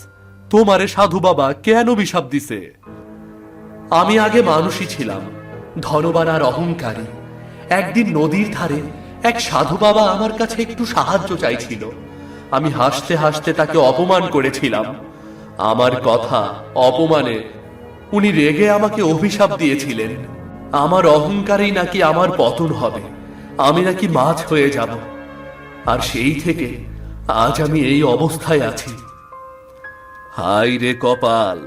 তোমারে সাধু বাবা কেন অভিশাপ দিছে? আমি আগে মানুষই ছিলাম, ধনবান আর অহংকারী। একদিন নদীর ধারে এক সাধু বাবা আমার কাছে একটু সাহায্য চাইছিল। আমি হাসতে হাসতে তাকে অপমান করেছিলাম। আমার কথা অপমানে উনি রেগে আমাকে অভিশাপ দিয়েছিলেন। আমার অহংকারেই নাকি আমার পতন হবে, আমি নাকি মাছ হয়ে যাব। আর সেই থেকে আজ আমি এই অবস্থায় আছি। হাই রে কপাল,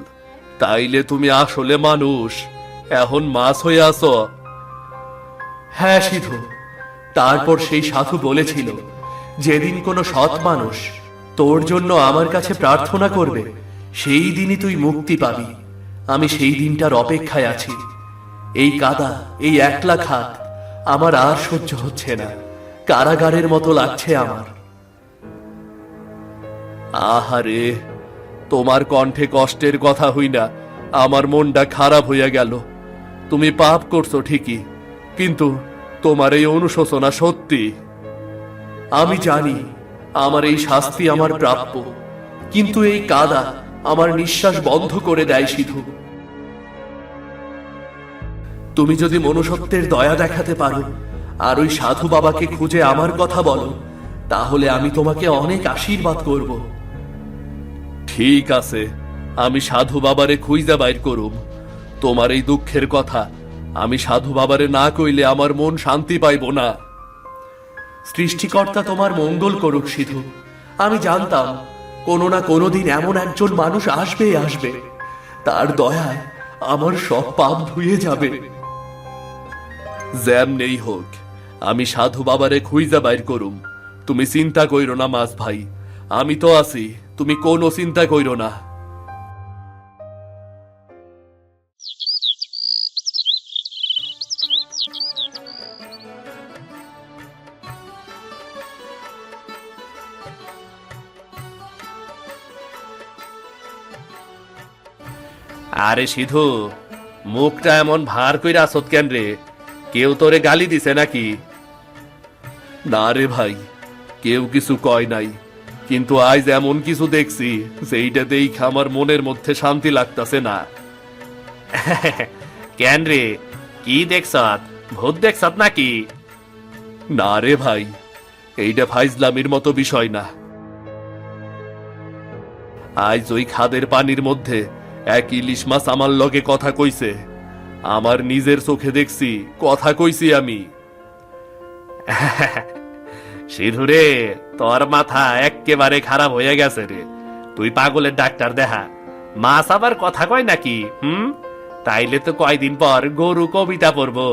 তাইলে তুমি আসলে মানুষ, এখন মাছ হয়ে আছো? হ্যাঁ সিধু, তারপর সেই সাধু বলেছিল যেদিন কোনো সৎ মানুষ তোর জন্য আমার কাছে প্রার্থনা করবে, সেই দিনই তুই মুক্তি পাবি। আমি সেই দিনটার অপেক্ষায় আছি। এই কাদা, এই একলা খাত আমার আর সহ্য হচ্ছে না। কারাগারের মতো লাগছে আমার। আহারে, তোমার কণ্ঠে কষ্টের কথা হই না আমার মনটা খারাপ হইয়া গেল। তুমি পাপ করছো ঠিকই, কিন্তু তোমার এই অনুশোচনা সত্যি। আমি জানি আমার এই শাস্তি আমার প্রাপ্য, কিন্তু এই কাদা আমার নিঃশ্বাস বন্ধ করে দেয় সিধু। তুমি যদি মনুষ্যত্বের দয়া দেখাতে পারো আর ওই সাধু বাবাকে খুঁজে আমার কথা বলো, তাহলে আমি তোমাকে অনেক আশীর্বাদ করব। ঠিক আছে, আমি সাধু বাবারে খুঁজা বাইর করুম। তোমার এই দুঃখের কথা আমি সাধু বাবারে না কইলে আমার মন শান্তি পাইব না। সৃষ্টিকর্তা তোমার মঙ্গল করুক সিধু। আমি জানতাম কোনো না কোনো দিন এমন একজন মানুষ আসবেই আসবে, তার দয়ায় আমার সব পাপ ধুয়ে যাবে। জ্যাম নেই হোক, আমি সাধু বাবারে খুঁজা বাইর করুম। তুমি চিন্তা কইরো না মাছ ভাই, আমি তো আছি, তুমি কোনো চিন্তা কইরো না। আরে সিধু, মুখটা এমন ভার কইরা আসত কেন রে? কেউ তোরে গালি দিছে নাকি? না রে ভাই, কেউ কিছু কয় নাই, কিন্তু আজ এমন কিছু দেখছি যেইটা দেখে আমার মনের মধ্যে শান্তি লাগতাছে না। কেন রে, কি দেখছত? ভূত দেখছত নাকি? না রে ভাই, এইটা ফাইজলামির মতো বিষয় না। আজ ওই খাদের পানির মধ্যে এক ইলিশ মাছ আমার লগে কথা কইছে। আমার নিজের চোখে দেখছি, কথা কইছি আমি। সিধু রে, তোর মাথা এক্কেবারে খারাপ হয়ে গেছে রে। তুই পাগলের ডাক্তার দেখা। মাছ আবার কথা কয় নাকি? তাইলে তো কয়দিন পর গরু কবিতা পড়বো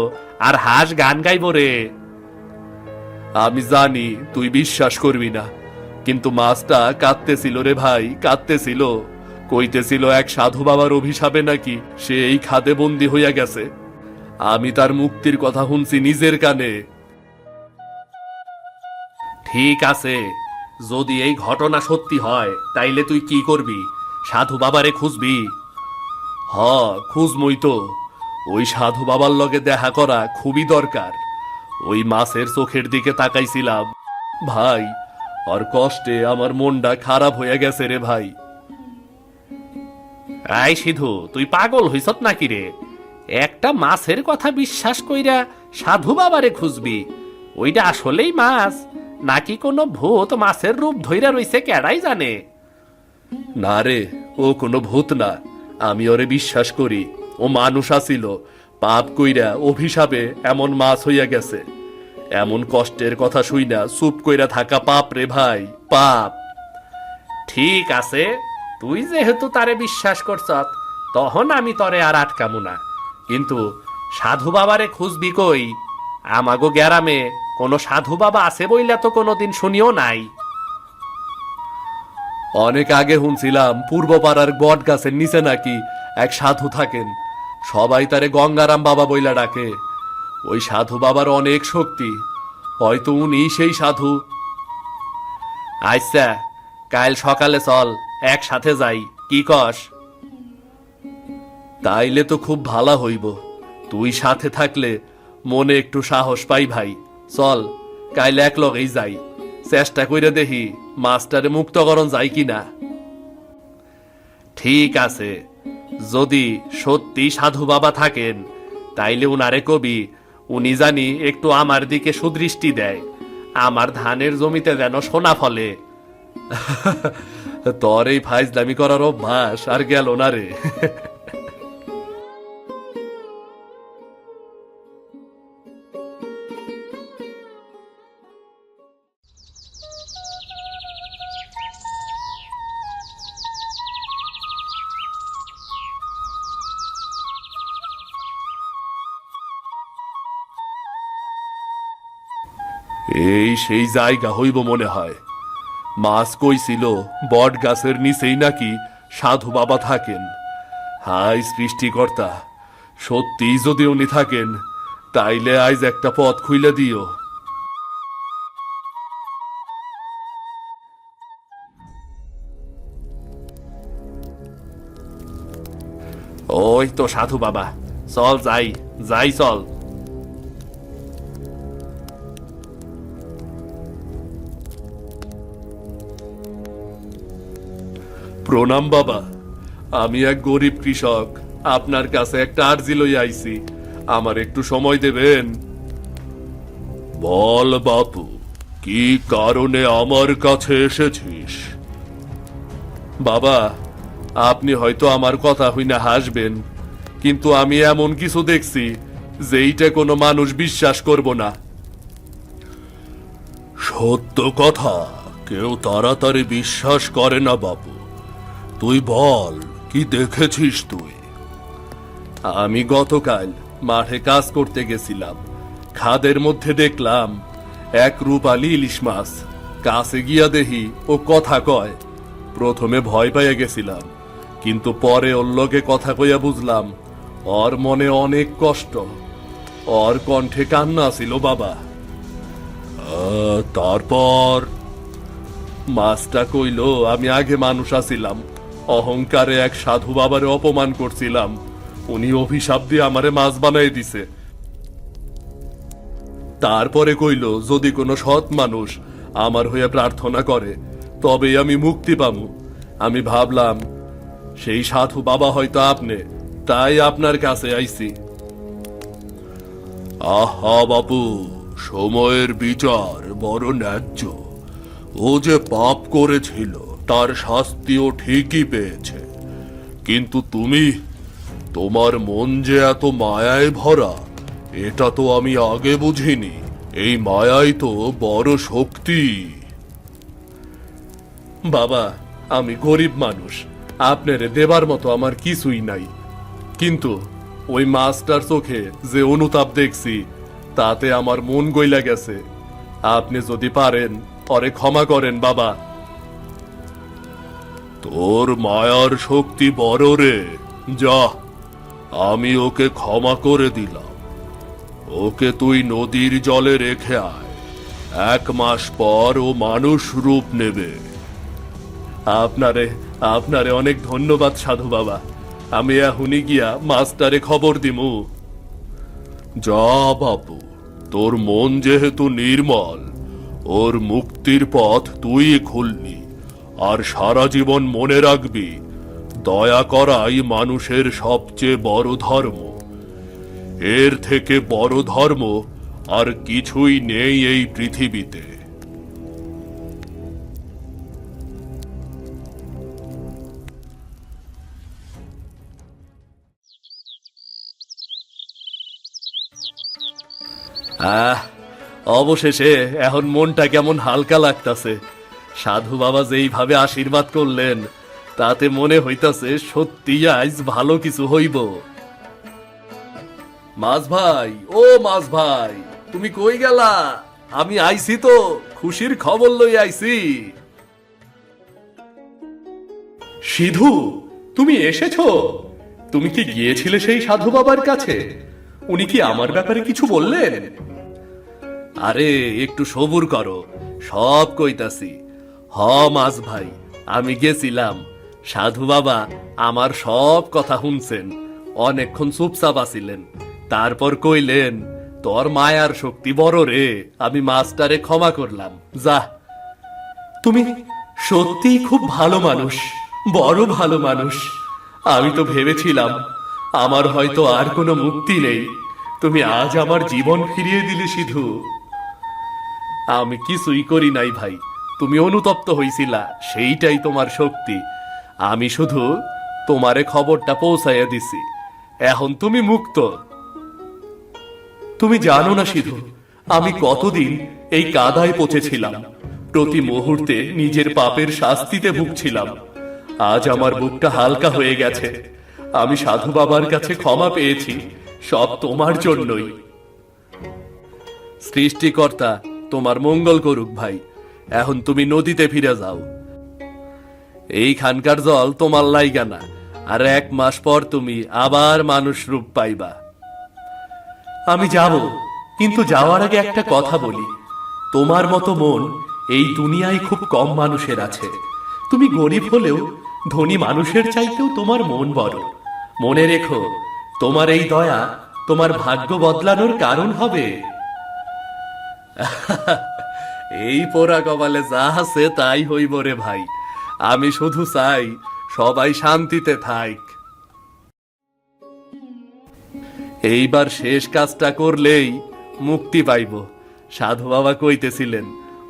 আর হাঁস গান গাইব রে। আমি জানি তুই বিশ্বাস করবি না, কিন্তু মাছটা কাঁদতেছিল রে ভাই, কাঁদতেছিল। কইতেছিল এক সাধু বাবার অভিশাপে নাকি সে এই খাদে বন্দী হইয়া গেছে। আমি তার মুক্তির কথা শুনছি নিজের কানে। ঠিক আছে, যদি এই ঘটনা সত্যি হয় তাইলে তুই কি করবি? সাধু বাবারে খুঁজবি? হ, খুঁজমই তো। ওই সাধু বাবার লগে দেখা করা খুবই দরকার। ওই মাছের চোখের দিকে তাকাইছিলাম ভাই, আর কষ্টে আমার মনটা খারাপ হয়ে গেছে রে ভাই। আই সিধু, তুই পাগল হইছত নাকি রে? একটা মাছের কথা বিশ্বাস কইরা সাধু বাবারে খুঁজবি? ওইটা আসলেই মাছ নাকি কোনো ভূত মাছের রূপ ধইরা রইছে কেডাই জানে। না রে, ও কোনো ভূত না, আমি ওরে বিশ্বাস করি। ও মানুষ আছিল, পাপ কইরা অভিশাপে এমন মাছ হইয়া গেছে। এমন কষ্টের কথা শুইনা চুপ কইরা থাকা পাপ রে ভাই, পাপ। ঠিক আছে, তুই যেহেতু তারে বিশ্বাস করছ, তখন আমি তরে আর আটকামু না। কিন্তু সাধু বাবারে খুঁজবি কই? আমাগো গ্যারামে কোনো সাধু বাবা আছে বইলা তো কোনোদিন শুনিও নাই। অনেক আগে শুনছিলাম পূর্ব পাড়ার বট গাছের নিচে নাকি এক সাধু থাকেন। সবাই তারে গঙ্গারাম বাবা বইলা ডাকে। ওই সাধু বাবার অনেক শক্তি, হয়তো উনি সেই সাধু। আচ্ছা, কাল সকালে চল, একসাথে যাই, কি কস? তাইলে তো খুব ভালো হইব। তুই সাথে থাকলে মনে একটু সাহস পাই ভাই। চল, কাইলে এক লগেই যাই। চেষ্টা কইরা দেখি মাস্টারে মুক্তকরণ যায় কিনা। ঠিক আছে, যদি সত্যি সাধু বাবা থাকেন তাইলে উনারে কবি উনি জানি একটু আমার দিকে সুদৃষ্টি দেয়, আমার ধানের জমিতে যেন সোনা ফলে। তোর এই ফাইজলামি করার অভ্যাস আর গেল না রে। এই সেই জায়গা হইব মনে হয়। মাছ কইছিল বট গাছের নিচেই নাকি সাধু বাবা থাকেন। হাই সৃষ্টিকর্তা, সত্যি যদি উনি থাকেন তাইলে আজ একটা পথ খুইলে দিও। ওই তো সাধু বাবা, চল যাই যাই চল। প্রণাম বাবা, আমি এক গরিব কৃষক, আপনার কাছে একটা আর্জি লই আইছি, আমার একটু সময় দেবেন? বল বাপু, কি কারণে আমার কাছে এসেছিস? বাবা, আপনি হয়তো আমার কথা হইনা হাসবেন, কিন্তু আমি এমন কিছু দেখছি যেইটা কোনো মানুষ বিশ্বাস করব না। সত্য কথা কেউ তাড়াতাড়ি বিশ্বাস করে না বাপু। তুই বল, কি দেখেছিস তুই? আমি গতকাল মাঠে কাজ করতে গেছিলাম, খাদের মধ্যে দেখলাম এক রূপালী ইলিশ মাছ। কাছে গিয়া দেখি ও কথা কয়। প্রথমে ভয় পাইয়া গেছিলাম, কিন্তু পরে ওর লগে কথা কইয়া বুঝলাম ওর মনে অনেক কষ্ট, ওর কণ্ঠে কান্না ছিল বাবা। তারপর মাছটা কইল আমি আগে মানুষ আছিলাম, অহংকারে এক সাধু বাবারে অপমান করছিলাম, উনি অভিশাপ দিয়ে আমারে মাছ বানাই দিছে। তারপরে কইল যদি কোনো সৎ মানুষ আমার হইয়া প্রার্থনা করে তবেই আমি মুক্তি পামু। আমি ভাবলাম সেই সাধু বাবা হয়তো আপনি, তাই আপনার কাছে আইছি। আহা বাপু, সময়ের বিচার বড় ন্যায্য। ও যে পাপ করেছিল তার শাস্তিও ঠিকই পেয়েছে, কিন্তু তুমি, তোমার মন যে এত মায়ায় ভরা এটা তো আমি আগে বুঝিনি। এই মায়াই তো বড় শক্তি। বাবা, আমি গরিব মানুষ, আপনারে দেবার মতো আমার কিছুই নাই, কিন্তু ওই মাছটার চোখে যে অনুতাপ দেখছি তাতে আমার মন গইলা গেছে। আপনি যদি পারেন ওরে ক্ষমা করেন বাবা। তোর মায়ার শক্তি বড় রে, যা, আমি ওকে ক্ষমা করে দিলাম। ওকে তুই নদীর জলে রেখে আয়, 1 মাস পর ও মানুষ রূপ নেবে। আপনারে অনেক ধন্যবাদ সাধু বাবা, আমি এখনই গিয়া মাস্টারে খবর দিমু। যা বাপু, তোর মন যেহেতু নির্মল, ওর মুক্তির পথ তুই খুললি। আর সারা জীবন মনে রাখবি, দয়া করাই মানুষের সবচেয়ে বড় ধর্ম। এর থেকে বড় ধর্ম আর কিছুই নেই এই পৃথিবীতে। অবশেষে এখন মনটা কেমন হালকা লাগতাছে। সাধু বাবা যেইভাবে আশীর্বাদ করলেন তাতে মনে হইতাছে সত্যি আজ ভালো কিছু হইব। মাছ ভাই, ও মাছ ভাই, তুমি কই গেলা? আমি আইছি তো, খুশির খবর লই আইছি। সিধু, তুমি এসেছো? তুমি কি গিয়েছিলে সেই সাধু বাবার কাছে? উনি কি আমার ব্যাপারে কিছু বললেন? আরে একটু সবুর করো, সব কইতাছি। হ মাছ ভাই, আমি গেছিলাম। সাধু বাবা আমার সব কথা শুনছেন, অনেকক্ষণ চুপচাপ আছিলেন। তারপর কইলেন তোর মায়ার শক্তি বড় রে, আমি মাছটারে ক্ষমা করলাম, যা। তুমি সত্যিই খুব ভালো মানুষ, বড় ভালো মানুষ। আমি তো ভেবেছিলাম আমার হয়তো আর কোনো মুক্তি নেই। তুমি আজ আমার জীবন ফিরিয়ে দিলে সিধু। আমি কিছুই করি নাই ভাই, তুমি অনুতপ্ত হইছিলা, সেইটাই তোমার শক্তি। আমি শুধু তোমারে খবরটা পৌঁছাইয়া দিছি, এখন তুমি মুক্ত। তুমি জানো না সিধু, আমি কতদিন এই কাদায় পচেছিলাম, প্রতি মুহূর্তে নিজের পাপের শাস্তিতে ভুগছিলাম। আজ আমার বুকটা হালকা হয়ে গেছে। আমি সাধু বাবার কাছে ক্ষমা পেয়েছি, সব তোমার জন্যই। সৃষ্টিকর্তা তোমার মঙ্গল করুক ভাই। এখন তুমি নদীতে ফিরে যাও। এইখানকার জল তোমার লাইগা না, আর 1 মাস পর তুমি আবার মানুষ রূপ পাইবা। আমি যাব, কিন্তু যাওয়ার আগে একটা কথা বলি। তোমার মতো মন এই দুনিয়ায় খুব কম মানুষের আছে। তুমি গরিব হলেও ধনী মানুষের চাইতেও তোমার মন বড়। মনে রেখো, তোমার এই দয়া তোমার ভাগ্য বদলানোর কারণ হবে। এই পোড়া কপালে যা আছে তাই হইব রে ভাই। আমি শুধু চাই সবাই শান্তিতে থাক। এইবার শেষ কাজটা করলেই মুক্তি পাইব। সাধু বাবা কইতেছিলেন,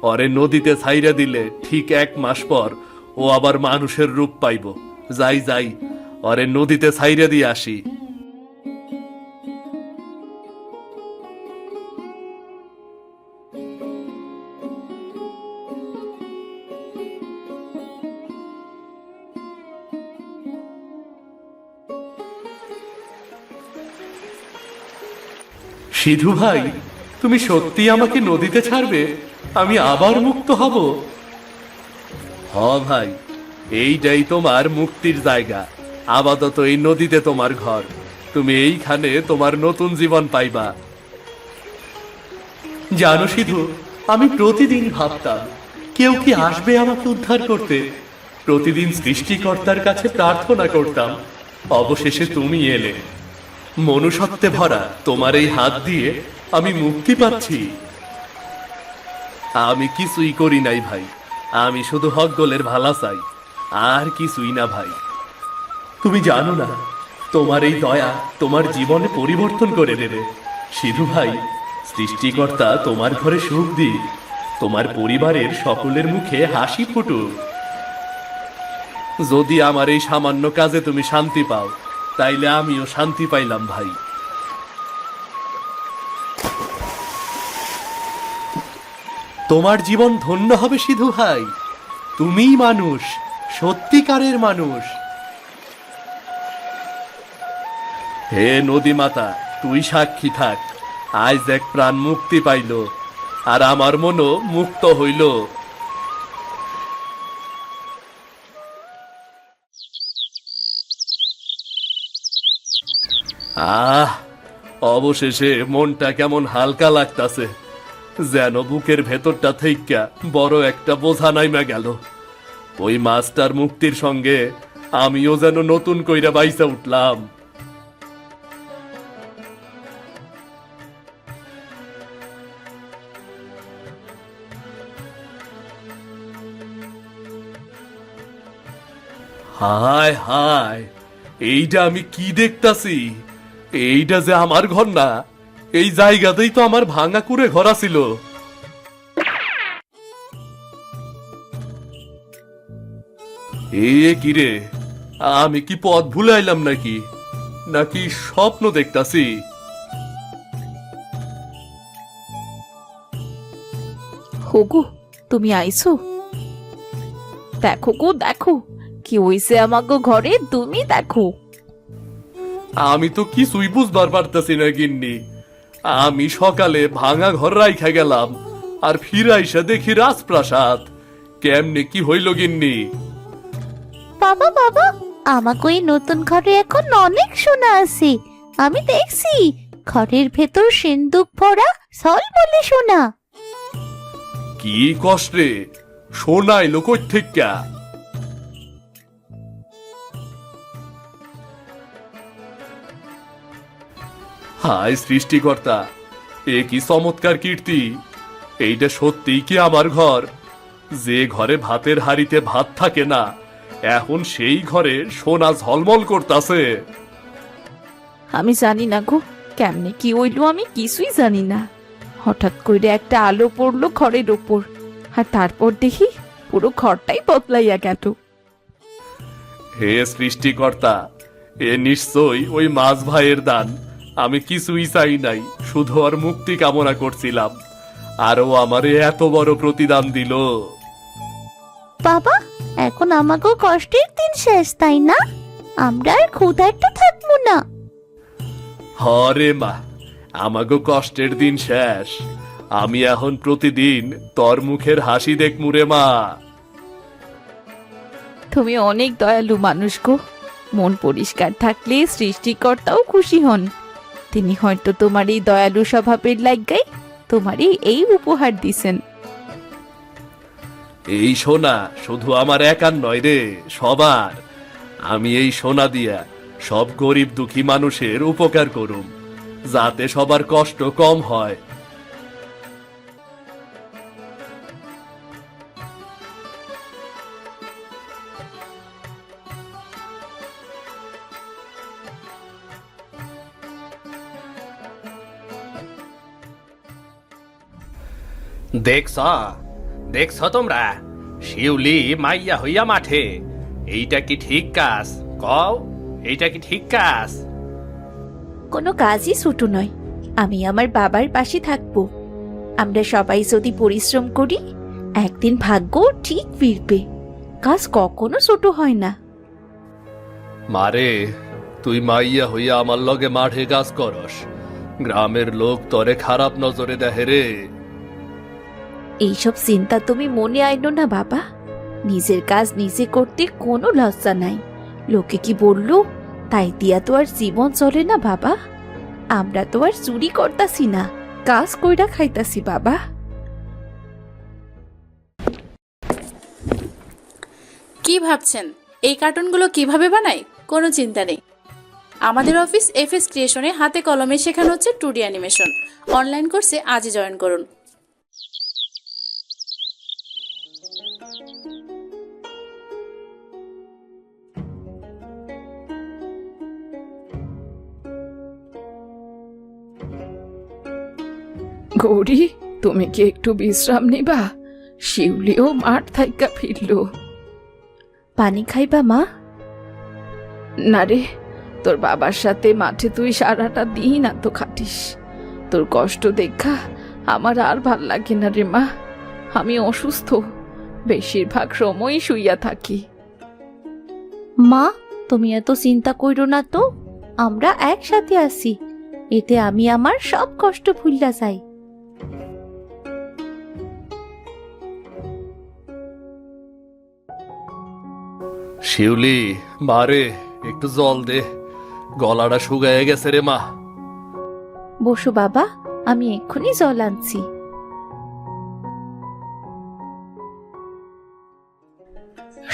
ওরে নদীতে ছাইরা দিলে ঠিক 1 মাস পর ও আবার মানুষের রূপ পাইব। যাই যাই, ওরে নদীতে ছাইরা দিয়ে আসি। সিধু ভাই, তুমি সত্যি আমাকে নদীতে ছাড়বে? আমি আবার মুক্ত হব? হ ভাই, এইটাই তোমার মুক্তির জায়গা। আপাতত এই নদীতে তোমার ঘর। তুমি এইখানে তোমার নতুন জীবন পাইবা। জানো সিধু, আমি প্রতিদিন ভাবতাম কেউ কি আসবে আমাকে উদ্ধার করতে। প্রতিদিন সৃষ্টিকর্তার কাছে প্রার্থনা করতাম, অবশেষে তুমি এলে। মনুষ্যত্বে ভরা তোমার এই হাত দিয়ে আমি মুক্তি পাচ্ছি। আমি কিছুই করি নাই ভাই, আমি শুধু হকগোলের ভালা চাই, আর কিছুই না ভাই। তুমি জানো না, তোমার এই দয়া তোমার জীবনে পরিবর্তন করে দেবে। সিধু ভাই, সৃষ্টিকর্তা তোমার ঘরে সুখ দিক, তোমার পরিবারের সকলের মুখে হাসি ফুটুক। যদি আমার এই সামান্য কাজে তুমি শান্তি পাও, তাইলে আমিও শান্তি পাইলাম ভাই। তোমার জীবন ধন্য হবে সিধু ভাই। তুমিই মানুষ, সত্যিকারের মানুষ। হে নদী মাতা, তুই সাক্ষী থাক। আজ এক প্রাণ মুক্তি পাইল, আর আমার মনও মুক্ত হইল। আহ, অবশেষে মনটা কেমন হালকা লাগতাছে, যেন বুকের ভেতরটা থেকে বড় একটা বোঝা নাইমা গেল। ওই মাস্টার মুক্তির সঙ্গে আমিও যেন নতুন কইরা বাইসা উঠলাম। হায় হায়, এইটা আমি কি দেখতাছি? এইটা যে আমার ঘর না, এই জায়গাতেই তো আমার ভাঙা কুড়ে ঘর ছিল। কি রে, আমি কি পথ ভুলাইলাম নাকি নাকি স্বপ্ন দেখতাছি? হোগো, তুমি আইছো? দেখো গো দেখো, কি হইছে আমাগো ঘরে, তুমি দেখো। আমি তো কিছুই বুঝবার পারতাছি না গিন্নি। আমি সকালে ভাঙা ঘর রাইখা গেলাম, আর ফিরাইসা দেখি রাজপ্রাসাদ। কেমনে কি হইল গিন্নি? বাবা বাবা, আমাকে এই নতুন ঘরে এখন অনেক সোনা আছে। আমি দেখছি ঘরের ভেতর সিন্দুক ভরা সল বলে সোনা। কি কষ্টে সোনা এলো কই থেকে? হায় সৃষ্টিকর্তা, এ কি চমৎকার কীর্তি! এইটা সত্যিই কি আমার ঘর? যে ঘরে ভাতের হাড়িতে ভাত থাকে না, এখন সেই ঘরে সোনা ঝলমল করতাছে। আমি জানি না গো, কেমনে কি হইলো আমি কিছুই জানি না। হঠাৎ করে একটা আলো পড়লো ঘরের ওপর, আর তারপর দেখি পুরো ঘরটাই বদলাইয়া গেল। হে সৃষ্টিকর্তা, এ নিশ্চয়ই ওই মাছ ভাইয়ের দান। আমি কিছুই চাই নাই, শুধু আর মুক্তি কামনা করছিলাম, আর ও আমারে এত বড় প্রতিদান দিল। বাবা, এখন আমাকেও কষ্টের দিন শেষ, তাই না? আমরা আর ক্ষুধার্ত থাকবো না। হরে মা, আমাগো কষ্টের দিন শেষ, আমি এখন প্রতিদিন তোর মুখের হাসি দেখমু রে মা। তুমি অনেক দয়ালু মানুষ গো। মন পরিষ্কার থাকলে সৃষ্টিকর্তাও খুশি হন। তিনি হয়তো তোমার এই দয়ালু স্বভাবের লাগাই তোমারই এই উপহার দিছেন। এই সোনা শুধু আমার একার নয় রে, সবার। আমি এই সোনা দিয়া সব গরিব দুঃখী মানুষের উপকার করুম, যাতে সবার কষ্ট কম হয়। দেখছ দেখছ তোমরা, শিউলি মাইয়া হইয়া মাঠে। এইটা কি ঠিক কাজ কও? এইটা কি ঠিক কাজ? কোনো কাজই ছোট নয়। আমি আমার বাবার পাশে থাকবো। আমরা সবাই যদি পরিশ্রম করি, একদিন ভাগ্য ঠিক ফিরবে। কাজ কখনো ছোট হয় না। মারে, তুই মাইয়া হইয়া আমার লগে মাঠে কাজ করস, গ্রামের লোক তরে খারাপ নজরে দেখে রে। এইসব চিন্তা তুমি মনে আইনো না বাবা। নিজের কাজ নিজে করতে কোনো লজ্জা নাই। লোকে কি বললো তাই দিয়া তো আর জীবন চলে না বাবা। আমরা তো আর চুরি করতাছি না, কাজ কইরা খাইতাছি বাবা। কি ভাবছেন এই কার্টুনগুলো কিভাবে বানাই? কোনো চিন্তা নেই। আমাদের অফিস এফএস ক্রিয়েশনে হাতে কলমে শেখানো হচ্ছে 2D অ্যানিমেশন। অনলাইন কোর্সে আজই জয়েন করুন। গৌরী, তুমি কি একটু বিশ্রাম নিবা? শিউলিও মাঠ থাইকা ফিরলো। পানি খাইবা মা? না রে, তোর বাবার সাথে মাঠে তুই সারাটা দিন এত খাটিস, তোর কষ্ট দেখা আমার আর ভাল লাগে না রে মা। আমি অসুস্থ, বেশিরভাগ সময়ই শুইয়া থাকি। মা, তুমি এত চিন্তা কইরো না তো। আমরা একসাথে আছি, এতে আমি আমার সব কষ্ট ভুললা যাই। শিউলি, মারে একটু জল দে, গলাটা শুকায় গেছে রে মা। বসো বাবা, আমি এক্ষুনি জল আনছি।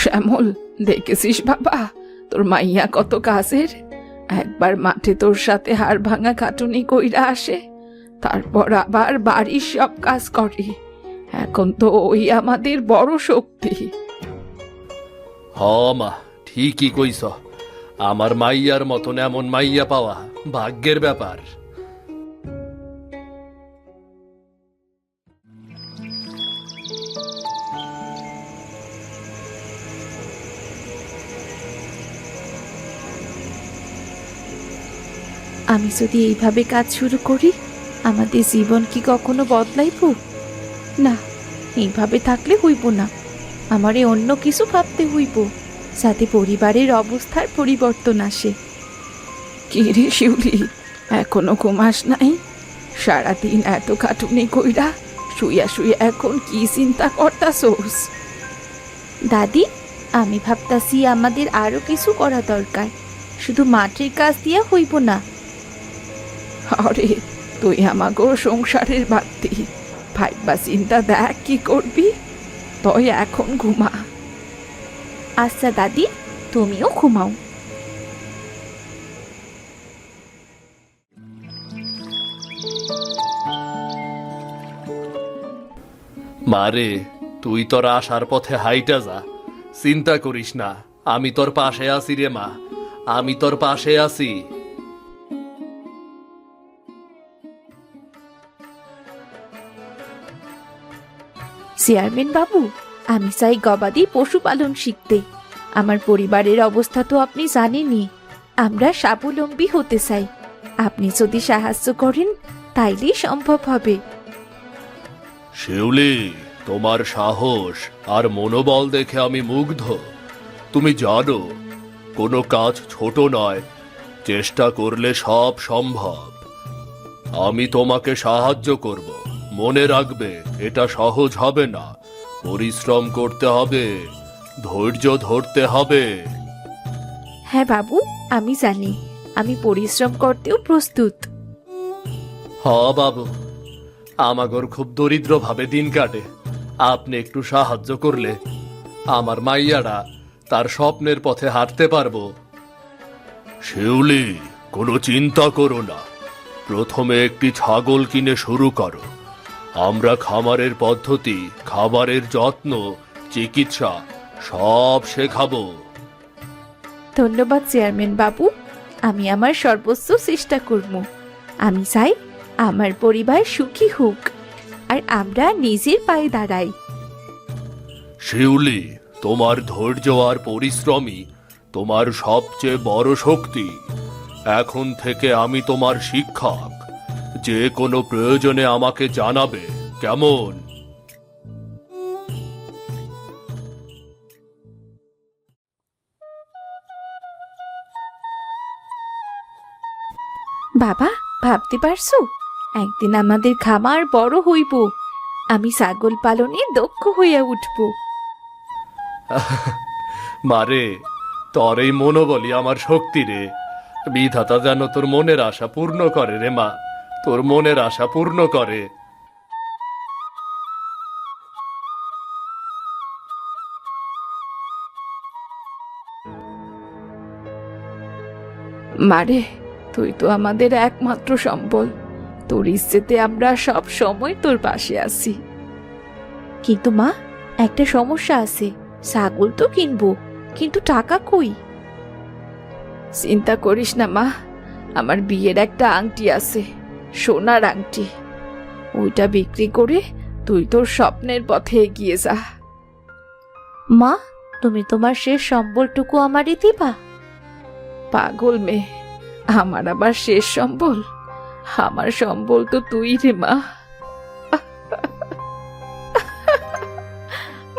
শ্যামল, দেখেছিস বাবা তোর মাইয়া কত কাজের? একবার মাঠে তোর সাথে হাড় ভাঙা খাটুনি কইরা আসে, তারপর আবার বাড়ির সব কাজ করে। এখন তো ওই আমাদের বড় শক্তি। হ মা, ঠিকই কইস। আমার মাইয়ার মতন এমন মাইয়া পাওয়া ভাগ্যের ব্যাপার। আমি যদি এইভাবে কাজ শুরু করি, আমাদের জীবন কি কখনো বদলাইব? না, এইভাবে থাকলে হইব না। আমারে অন্য কিছু ভাবতে হইব, যাতে পরিবারের অবস্থার পরিবর্তন আসে। কি রে শিউলি, এখনো ঘুমাস নাই? সারাদিন এত খাটুনি কইরা শুইয়া শুইয়া এখন কি চিন্তা করতাছোস? দাদি, আমি ভাবতাছি আমাদের আরো কিছু করা দরকার। শুধু মাঠের কাজ দিয়া হইব না। আরে, তুই আমাগো সংসারের বাতি, ভাইবা চিন্তা দেখ কি করবি। তুই এখন ঘুমা। আচ্ছা দাদি, তুমিও ঘুমাও। মারে, তুই তোর আসার পথে হাইটা যা, চিন্তা করিস না। আমি তোর পাশে আছি রে মা, আমি তোর পাশে আছি। চেয়ারম্যান বাবু, আমি চাই গবাদি পশুপালন শিখতে। আমার পরিবারের অবস্থা তো আপনি জানেনই। আমরা স্বাবলম্বী হতে চাই। আপনি যদি সাহায্য করেন তাইলেই সম্ভব হবে। শিউলি, তোমার সাহস আর মনোবল দেখে আমি মুগ্ধ। তুমি জানো, কোনো কাজ ছোট নয়, চেষ্টা করলে সব সম্ভব। আমি তোমাকে সাহায্য করব, মনে রাখবে এটা সহজ হবে না, পরিশ্রম করতে হবে, ধৈর্য ধরতে হবে। হ্যাঁ বাবু, আমি জানি, আমি পরিশ্রম করতেও প্রস্তুত। হ বাবু, আমাগর খুব দরিদ্র ভাবে দিন কাটে, আপনি একটু সাহায্য করলে আমার মাইয়ারা তার স্বপ্নের পথে হাঁটতে পারবো। শিউলি, কোনো চিন্তা করো না, প্রথমে একটি ছাগল কিনে শুরু করো। আমরা খামারের পদ্ধতি, খাবারের যত্ন, চিকিৎসা সব শেখাবো। ধন্যবাদ চেয়ারম্যান বাবু, আমি আমার সর্বোচ্চ চেষ্টা করব। আমি চাই আমার পরিবার সুখী হোক আর আমরা নিজের পায়ে দাঁড়াই। শিউলি, তোমার ধৈর্য আর পরিশ্রমই তোমার সবচেয়ে বড় শক্তি। এখন থেকে আমি তোমার শিক্ষক, যে কোনো প্রয়োজনে আমাকে জানাবে, কেমন? বাবা, ভাবতে পারছো একদিন আমাদের খামার বড় হইব, আমি ছাগল পালনে দক্ষ হইয়া উঠব। মারে, তোর এই মনোবলই আমার শক্তি রে। বিধাতা যেন তোর মনের আশা পূর্ণ করে রে মা, তোর মনের আশা পূর্ণ করে। মারে, তুই তো আমাদের একমাত্র সম্বল, তোর ইচ্ছেতে আমরা সব সময় তোর পাশে আছি। কিন্তু মা, একটা সমস্যা আছে, ছাগল তো কিনবো, কিন্তু টাকা কই? চিন্তা করিস না মা, আমার বিয়ের একটা আংটি আছে, সোনার আংটি, ওইটা বিক্রি করে তুই তোর স্বপ্নের পথে এগিয়ে যা। মা, তুমি তোমার শেষ সম্বলটুকু আমারই দিবা? পাগল মেয়ে, আমার আবার শেষ সম্বল? আমার সম্বল তো তুই রে মা।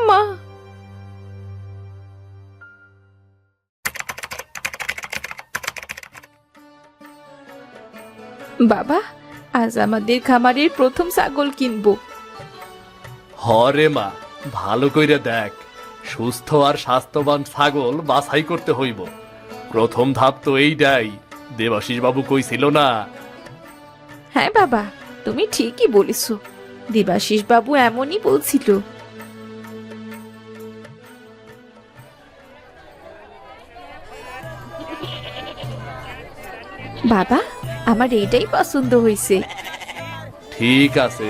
মা, বাবা, আজ আমাদের খামারের প্রথম ছাগল কিনবো। হরে মা, ভালো কইরা দেখ, সুস্থ আর স্বাস্থ্যবান ছাগল বাছাই করতে হইব। প্রথম ধাপ তো এইটাই, দেবাশিস বাবু কইছিল না? হ্যাঁ বাবা, তুমি ঠিকই বলেছ, দেবাশিস বাবু এমনই বলছিল। বাবা, আমার এইটাই পছন্দ হয়েছে। ঠিক আছে,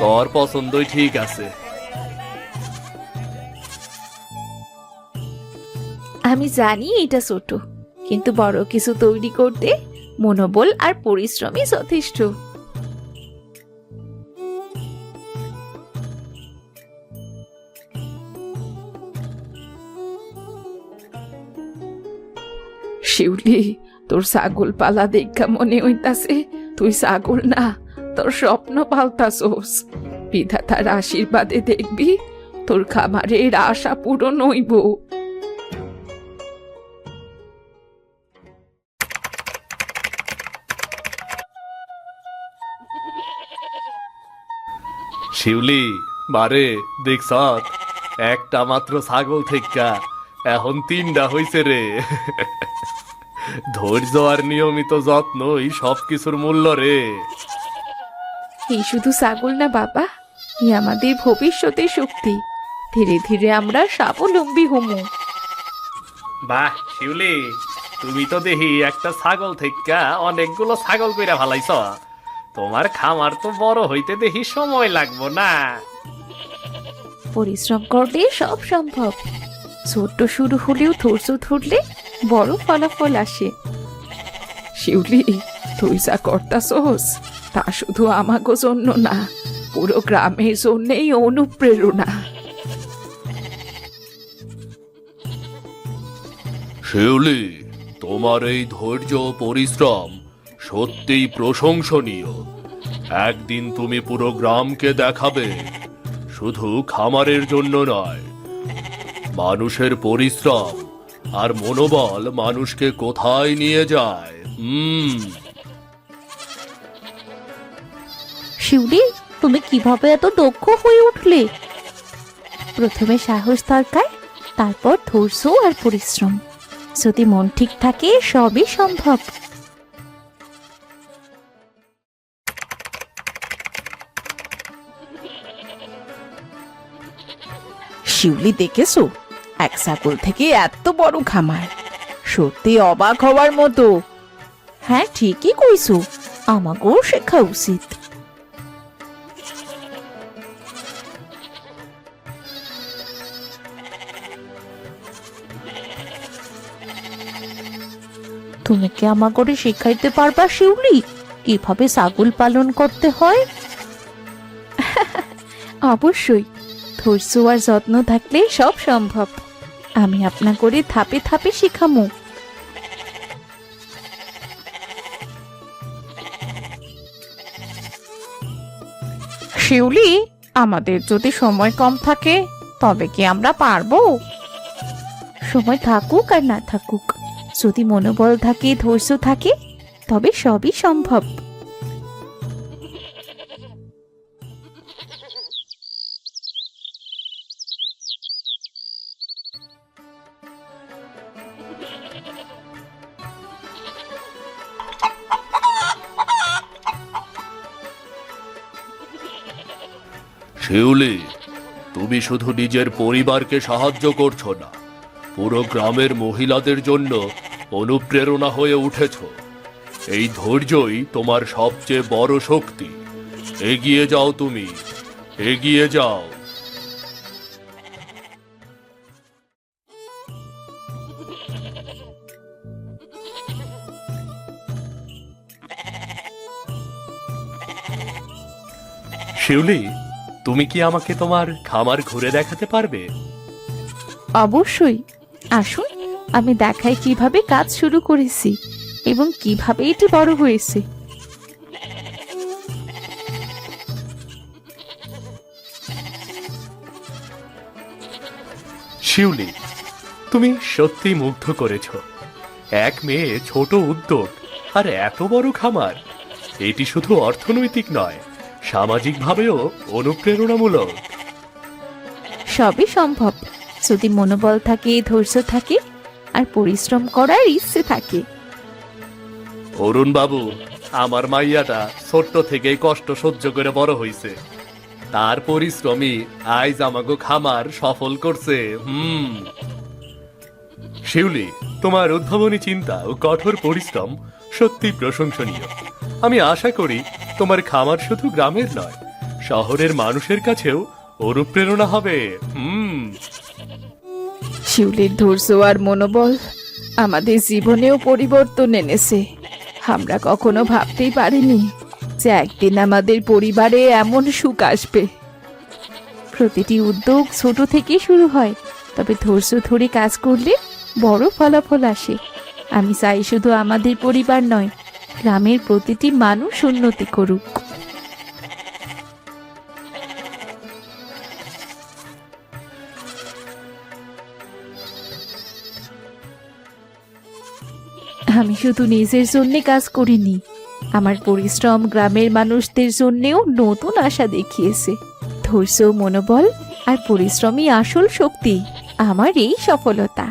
তোর পছন্দই ঠিক আছে। আমি জানি এটা ছোট, কিন্তু বড় কিছু তৈরি করতে মনোবল আর পরিশ্রমই যথেষ্ট। শিউলি, তোর ছাগল পালা দেখা মনে হইতাছে তুই ছাগল না, তোর স্বপ্ন পাল্টাছোস। বিধাতার আশীর্বাদে দেখবি তোর খামারের আশা পূরণ হইব। শিউলি, মারে দেখছ, একটা মাত্র ছাগল থেকে এখন 3টা হইছে রে। ধৈর্য আর নিয়মিত যত্নই সবকিছুর মূল্য রে। এই শুধু ছাগল না বাবা, এই আমাদের ভবিষ্যতের শক্তি। ধীরে ধীরে আমরা স্বাবলম্বী হমু। বাহ শিউলি, তুমি তো দেখি একটা ছাগল থেকে অনেকগুলো ছাগল কইরা ফালাইছ। তোমার খামার তো বড় হইতে দেখি সময় লাগবো না? পরিশ্রম করলে সব সম্ভব। ছোট্ট শুরু হলেও ধৈর্য ধরলে বড় ফলাফল আসে। শিউলি, তুই যা করতাছোস তা শুধু আমাগো জন্য না, পুরো গ্রামের জন্যেই অনুপ্রেরণা। শিউলি, তোমার এই ধৈর্য ও পরিশ্রম সত্যিই প্রশংসনীয়। একদিন তুমি পুরো গ্রামকে দেখাবে, শুধু খামারের জন্য নয়, মানুষের পরিশ্রম আর মনোবল মানুষকে কোথায় নিয়ে যায়। শিউলি, তুমি কিভাবে এত দক্ষ হয়ে উঠলে? প্রথমে সাহস দরকার, তারপর ধৈর্য আর পরিশ্রম। যদি মন ঠিক থাকে সবই সম্ভব। শিউলি, দেখেছো এক ছাগল থেকে এত বড় খামার? সত্যি অবাক হওয়ার মতো। হ্যাঁ, ঠিকই কইছো, আমাকেও শেখা উচিত। তুমি কি আমাকে শেখাইতে পারবা শিউলি, কিভাবে ছাগল পালন করতে হয়? অবশ্যই, ধৈর্য আর যত্ন থাকলে সব সম্ভব। আমি আপনা করে ধাপে ধাপে শিখামু। শিউলি, আমাদের যদি সময় কম থাকে তবে কি আমরা পারবো? সময় থাকুক আর না থাকুক, যদি মনোবল থাকে, ধৈর্য থাকে, তবে সবই সম্ভব। শিউলি, তুমি শুধু নিজের পরিবারকে সাহায্য করছো না, পুরো গ্রামের মহিলাদের জন্য অনুপ্রেরণা হয়ে উঠেছ। এই ধৈর্যই তোমার সবচেয়ে বড় শক্তি। এগিয়ে যাও, তুমি এগিয়ে যাও। শিউলি, তুমি কি আমাকে তোমার খামার ঘুরে দেখাতে পারবে? অবশ্যই, আসুন আমি দেখাই কিভাবে কাজ শুরু করেছি এবং কিভাবে এটি বড় হয়েছে। শিউলি, তুমি সত্যি মুগ্ধ করেছ। এক মেয়ে, ছোট উদ্যোগ আর এত বড় খামার। এটি শুধু অর্থনৈতিক নয়, সামাজিকভাবেও অনুপ্রেরণামূলক। সবই সম্ভব, যদি মনোবল থাকে, ধৈর্য থাকে আর পরিশ্রম করার ইচ্ছে থাকে। অরুণ বাবু, আমার মাইয়াটা ছোট্ট থেকেই কষ্ট সহ্য করে বড় হইছে। তার পরিশ্রমী আইজ আমাগো খামার সফল করছে। শিউলি, তোমার উদ্ভাবনী চিন্তা ও কঠোর পরিশ্রম সত্যি প্রশংসনীয়। আমি আশা করি তোমার খামার শুধু গ্রামের নয়, শহরের মানুষের কাছেও অনুপ্রেরণা হবে। শিউলির ধৈর্য আর মনোবল আমাদের জীবনেও পরিবর্তন এনেছে। আমরা কখনো ভাবতেই পারিনি যে একদিন আমাদের পরিবারে এমন সুখ আসবে। প্রতিটি উদ্যোগ ছোট থেকে শুরু হয়, তবে ধৈর্য ধরে কাজ করলে বড় ফলাফল আসে। আমি চাই শুধু আমাদের পরিবার নয়, গ্রামের প্রতিটি মানুষ উন্নতি করুক। আমি শুধু নিজের জন্য কাজ করিনি, আমার পরিশ্রম গ্রামের মানুষদের জন্যেও নতুন আশা দেখিয়েছে। ধৈর্য, মনোবল আর পরিশ্রমই আসল শক্তি আমার এই সফলতা।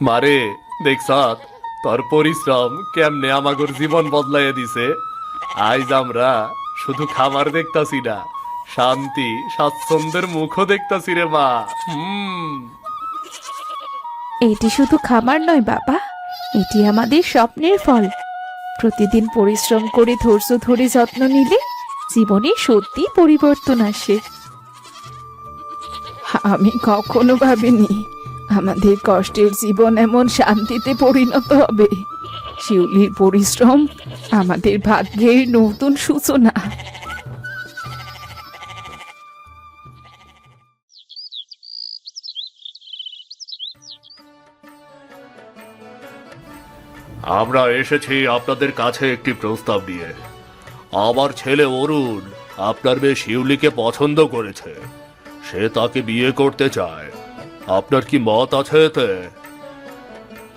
মারে, দেখছাত তোর পরিশ্রম কেমনে আমাগর জীবন বদলাইয়া দিছে। আইজ আমরা শুধু খামার দেখতাছি না, শান্তি স্বাচ্ছন্দ্যের মুখও দেখতাছি রে মা। এটি শুধু খামার নয় বাবা, এটি আমাদের স্বপ্নের ফল। প্রতিদিন পরিশ্রম করে ধৈর্য ধরে যত্ন নিলে জীবনে সত্যি পরিবর্তন আসে। আমি কখনো ভাবিনি আমাদের কষ্টের জীবন এমন শান্তিতে পরিণত হবে। শিউলির পরিশ্রম আমাদের ভাগ্যের নতুন সূচনা। আমরা এসেছি আপনাদের কাছে একটি প্রস্তাব নিয়ে। আমার ছেলে অরুণ আপনার মেয়ে শিউলিকে পছন্দ করেছে, সে তাকে বিয়ে করতে চায়। আপনার কি মত আছে এতে?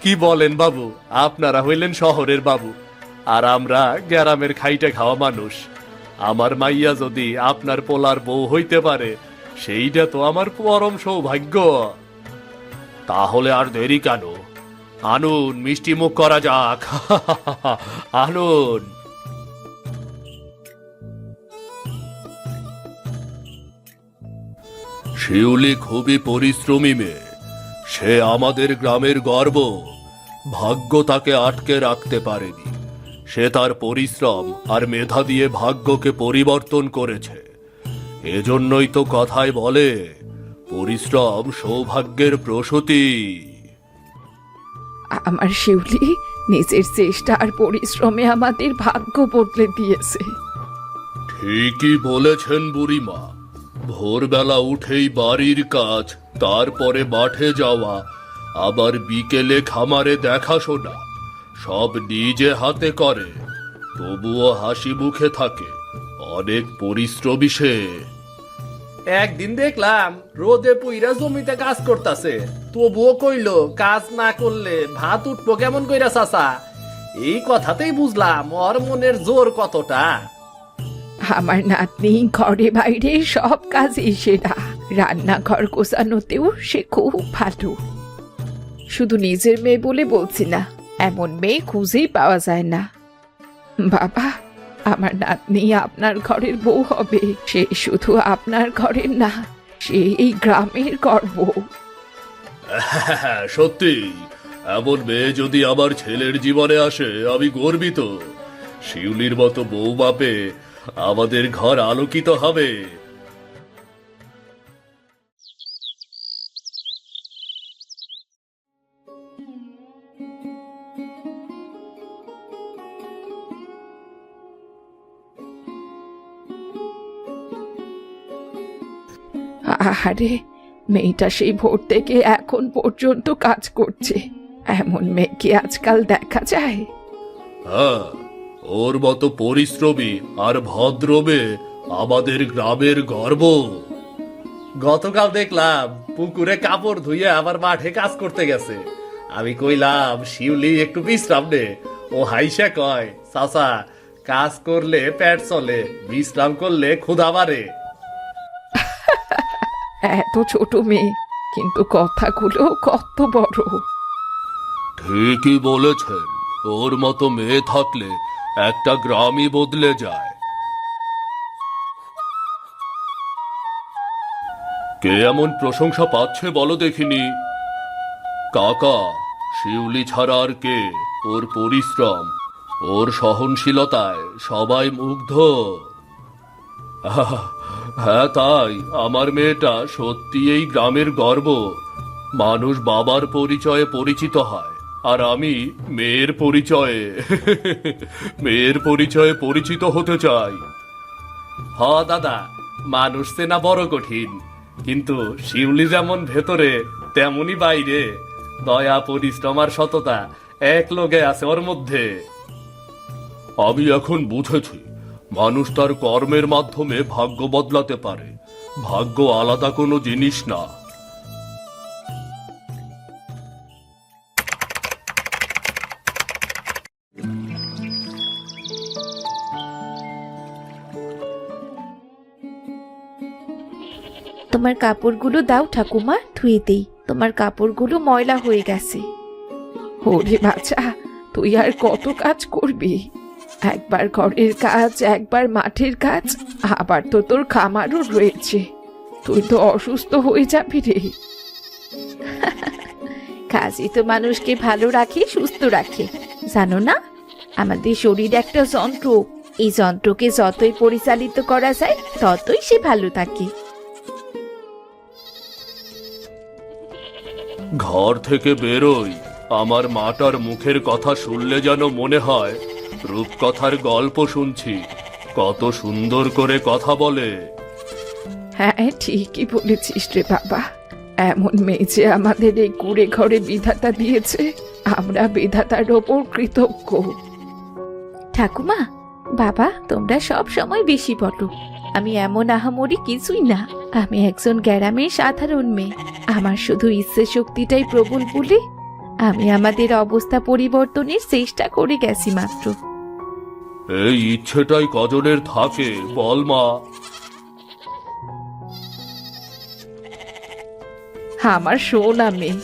কি বলেন বাবু, আপনারা হইলেন শহরের বাবু, আর আমরা গ্রামের খাইটে খাওয়া মানুষ। আমার মাইয়া যদি আপনার পোলার বউ হইতে পারে, সেইটা তো আমার পরম সৌভাগ্য। তাহলে আর দেরি কেন? আনুন, মিষ্টি মুখ করা যাক। আনুন। শিউলি খুবই পরিশ্রমী মেয়ে, সে আমাদের গ্রামের গর্ব। ভাগ্য তাকে আটকে রাখতে পারেনি। সে তার পরিশ্রম আর মেধা দিয়ে ভাগ্যকে পরিবর্তন করেছে। এজন্যই তো কথায় বলে, পরিশ্রম সৌভাগ্যের প্রসূতি। আমার শিউলি নিজের চেষ্টা আর পরিশ্রমে আমাদের ভাগ্য বদলে দিয়েছে। ঠিকই বলেছেন বুড়িমা। ভোরবেলা উঠেই বাড়ির কাজ, তারপরে মাঠে যাওয়া, আবার বিকেলে খামারে দেখাশোনা, সব নিজে হাতে করে, তবুও হাসি মুখে থাকে। অনেক পরিশ্রমী সে। একদিন দেখলাম রোদে পুইরা জমিতে কাজ করতাছে, তবুও কইলো কাজ না করলে ভাত উঠবো কেমন কইরা চাচা। এই কথাতেই বুঝলাম ওর মনের জোর কতটা। আমার নাতনি ঘরে বাইরে সব কাজই সেরা, রান্নাঘর গোছানোতেও সে খুব ভালো। শুধু নিজের মেয়ে বলে বলছি না, এমন মেয়ে খুঁজেই পাওয়া যায় না। বাবা, আমার নাতনি আপনার ঘরের বউ হবে। সে শুধু আপনার ঘরের না, সে এই গ্রামের গর্ব। সত্যি, এমন মেয়ে যদি আমার ছেলের জীবনে আসে আমি গর্বিত। শিউলির মতো বউ বাপে আমাদের ঘর আলোকিত হবে। আরে, মেয়েটা সেই ভোর থেকে এখন পর্যন্ত কাজ করছে। এমন মেয়েকে আজকাল দেখা যায়? হ্যাঁ, ওর মতো পরিশ্রমী আর ভদ্র মেয়ে আমাদের গ্রামের গর্ব। গতকাল দেখলাম পুকুরে কাপড় ধুয়ে আবার মাঠে কাজ করতে গেছে। আমি কইলাম শিউলি একটু বিশ্রাম নে। ও হাইসা কয়, চাচা কাজ করলে পেট চলে, বিশ্রাম করলে ক্ষুধা বাড়ে। এত ছোট মেয়ে, কিন্তু কথাগুলো কত বড়। ঠিকই বলেছেন, ওর মতো মেয়ে থাকলে একটা গ্রামই বদলে যায়। কে এমন প্রশংসা পাচ্ছে বলো দেখিনি? কাকা, শিউলি ছাড়া আর কে? ওর পরিশ্রম, ওর সহনশীলতায় সবাই মুগ্ধ। হ্যাঁ, তাই আমার মেয়েটা সত্যি এই গ্রামের গর্ব। মানুষ বাবার পরিচয়ে পরিচিত হয়, আর আমি মেয়ের পরিচয়ে পরিচিত হতে চাই। হ দাদা, মানুষ চেনা বড় কঠিন, কিন্তু শিউলি যেমন ভেতরে তেমনি বাইরে। দয়া, পরিশ্রম আর সততা এক লগে আছে ওর মধ্যে। আমি এখন বুঝেছি, মানুষ তার কর্মের মাধ্যমে ভাগ্য বদলাতে পারে। ভাগ্য আলাদা কোনো জিনিস না। তোমার কাপড়গুলো দাও ঠাকুমা, ধুয়ে দেই। তোমার কাপড়গুলো ময়লা হয়ে গেছে। ওরে বাছা, তুই আর কত কাজ করবি? একবার ঘরের কাজ, একবার মাঠের কাজ, আবার তো তোর খামারও রয়েছে। তুই তো অসুস্থ হয়ে যাবি রে। কাজই তো মানুষকে ভালো রাখে, সুস্থ রাখে, জানো না? আমাদের শরীর একটা যন্ত্র, এই যন্ত্রকে যতই পরিচালিত করা যায় ততই সে ভালো থাকে। ঘর থেকে বেরোই, আমার মাটার মুখের কথা শুনলে যেন মনে হয় রূপকথার গল্প শুনছি। কত সুন্দর করে কথা বলে। হ্যাঁ, ঠিকই বলেছিস রে বাবা। এমন মেয়ে যে আমাদের এই কুড়ে ঘরে বিধাতা দিয়েছে, আমরা বিধাতার ওপর কৃতজ্ঞ। ঠাকুমা, বাবা তোমরা সব সময় বেশি বলো। আমি এমন আহামরি কিছুই না। আমি একজন গ্রামের সাধারণ মেয়ে। আমার শুধু ইচ্ছে শক্তিটাই প্রবল বলে আমি আমাদের অবস্থা পরিবর্তনের চেষ্টা করে গেছি মাত্র। এই ইচ্ছেটাই কজনের থাকে বল মা? আমার সোনা মেয়ে,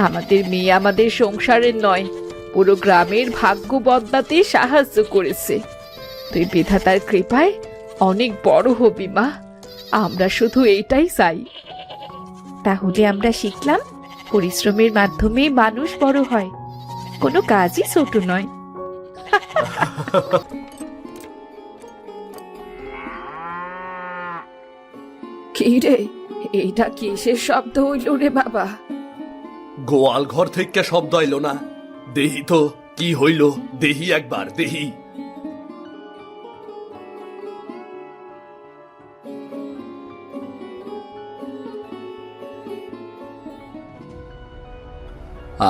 আমাদের মেয়ে আমাদের সংসারের নয়, পুরো গ্রামের ভাগ্য বদলাতে সাহায্য করেছে। তুই বিধাতার কৃপায় অনেক বড় হবি মা, আমরা শুধু এইটাই চাই। তাহলে আমরা শিখলাম পরিশ্রমের মাধ্যমে মানুষ বড় হয়, কোনো কাজই ছোট নয়। কি রে, এইটা কিসের শব্দ হইল রে বাবা? গোয়াল ঘর থেকে শব্দ আইলো না? দেহি তো কি হইল, দেহি একবার দেহি।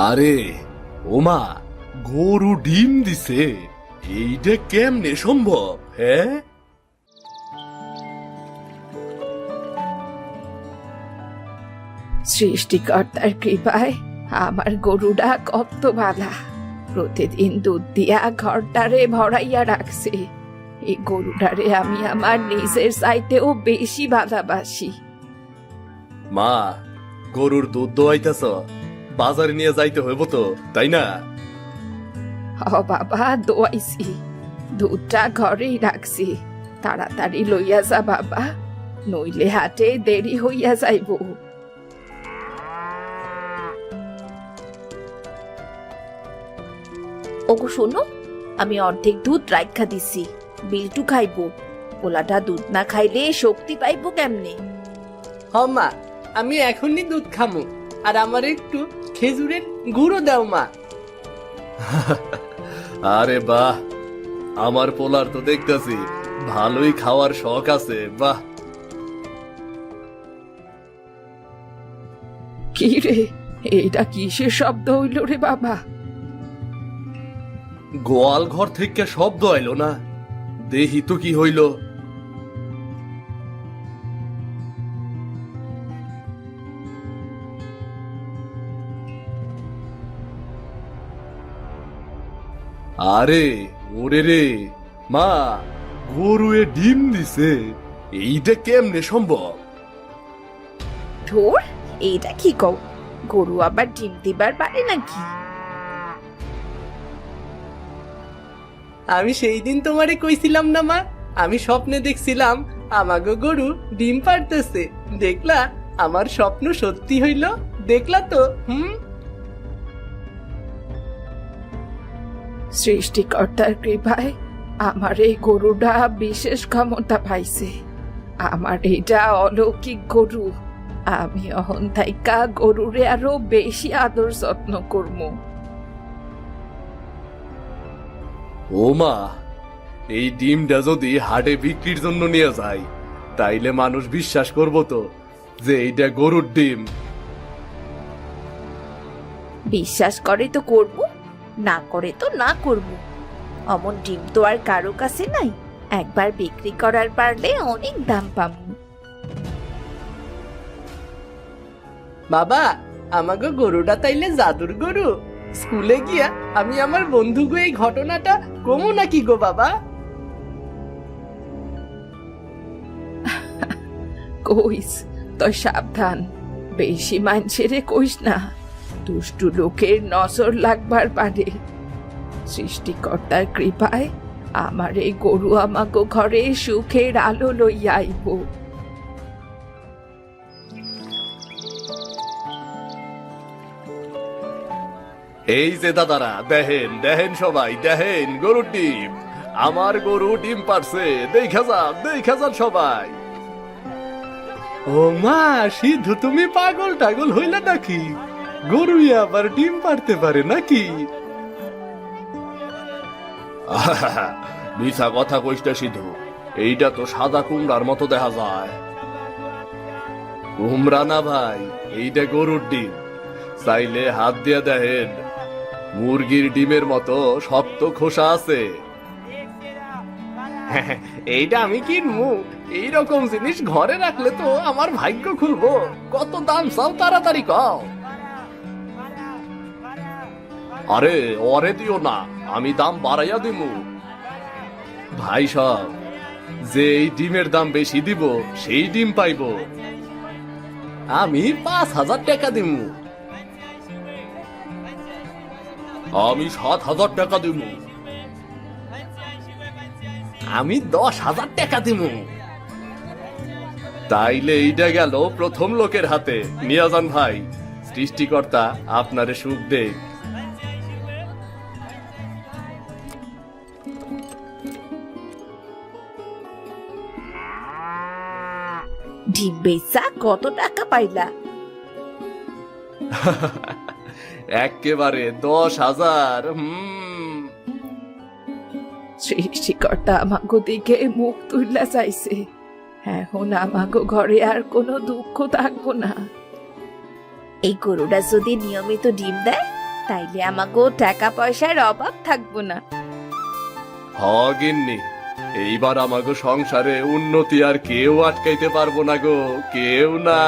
আরে ওমা, গরু ডিম দিছে, এইটা কেমনে সম্ভব? হ্যাঁ, সৃষ্টিকর্তার কৃপায় আমার গরুটা কত বালা, প্রতিদিন দুধ দিয়া ঘরটারে ভরাইয়া রাখছে। এই গরুটারে আমি আমার নিজের চাইতেও বেশি ভালোবাসি। মা গরুর দুধ দোয়াইতেছ, বাজারে নিয়ে যাইতে হইব তো, তাই না? ও বাবা, দোয়াইছি, দুধটা ঘরেই রাখছি, তাড়াতাড়ি লইয়া যা বাবা, নইলে হাটে দেরি হইয়া যাইব। ওগো শোনো, আমি অর্ধেক দুধ রাইখা দিছি, বিলটু খাইবো। পোলাটা দুধ না খাইলে শক্তি পাইবো কেমনে? হ মা, আমি এখনই দুধ খামু, আর আমার একটু খেজুরের গুঁড়ো দাও মা। আরে বাহ, আমার পোলার তো দেখতেছি ভালোই খাওয়ার শখ আছে। বাহ, কি রে, এইটা কিসের শব্দ হইল রে বাবা? গোয়াল ঘর থেকে শব্দ আইলো না? দেহি তো কি হইল। আরে ওরে রে মা, গরুয়ে ডিম দিছে, এইটা কেমনে সম্ভব? ধুর, এইটা কি কও? গরু আবার ডিম দিবার পারে নাকি? আমি সেই দিন তোমারে কইছিলাম না মা, আমি স্বপ্নে দেখছিলাম আমাগো গরু ডিম পারতেছে। দেখলা, আমার স্বপ্ন সত্যি হইল, দেখলা তো? সৃষ্টিকর্তার কৃপায় আমার এই গরুটা বিশেষ ক্ষমতা পাইছে। আমার এইটা অলৌকিক গরু, আমি অহন থাইকা গরুরে আরো বেশি আদর যত্ন করবো। ও মা, এই ডিমটা যদি হাটে বিক্রির জন্য নিয়ে যায়, তাইলে মানুষ বিশ্বাস করবো তো যে এইটা গরুর ডিম? বিশ্বাস করে তো করব, না করে তো না করব। অমন ডিম তো আর কারো কাছে নাই, একবার বিক্রি করার পারলে অনেক দাম পাবো। বাবা, আমাগো গরুটা তাইলে জাদুর গরু। স্কুলে গিয়া আমি আমার বন্ধুকে এই ঘটনাটা কমু নাকি গো বাবা? কইস, তই সাবধান, বেশি মানছেরে কইস না, দুষ্টু লোকের নজর লাগবার পারে। সৃষ্টিকর্তার কৃপায় আমার এই গরু আমাগো ঘরে সুখের আলো লইয়া আইব। এই যে দাদারা, দেখেন দেখেন সবাই, দেখেন গরুর ডিম, আমার গরু ডিম পারছে, দেখা যান সবাই। ও মা, সিধু তুমি পাগল টাগল হইলে নাকি? গরুই আবার ডিম পারতে পারে নাকি? মিছা কথা কইসটা সিধু, এইটা তো সাদা কুমড়ার মতো দেখা যায়। কুমড়া না ভাই, এইটা গরুর ডিম। চাইলে হাত দিয়ে দেখেন, মুরগির ডিমের মতো শক্ত খোসা আছে। এইটা আমি কিনবো, এইরকম জিনিস ঘরে রাখলে তো আমার ভাগ্য খুলবো। কত দাম চাও তাড়াতাড়ি কও। আরে ওরে দিও না, আমি দাম বাড়াইয়া দিমু। ভাই সব, যে এই ডিমের দাম বেশি দিব সেই ডিম পাইবো। আমি 5,000 টাকা দিমু। আমি 7,000 টাকা দিমু। আমি 10,000 টাকা দিমু। তাইলে এইটা গেল প্রথম লোকের হাতে। নিয়ে যান ভাই, সৃষ্টিকর্তা আপনারে সুখ দেখ। ডিম বেচা কত টাকা পাইলা? একেবারে 10,000। সৃষ্টিকর্তা আমাগো দিকে মুখ তুললা চাইছে, এখন আমাগো ঘরে আর কোনো দুঃখ থাকবো না। এই গরুটা যদি নিয়মিত ডিম দেয় তাইলে আমাগো টাকা পয়সার অভাব থাকবো না। গিন্নি, এইবার আমাগো সংসারে উন্নতি আর কেউ আটকাইতে পারবো না গো, কেউ না।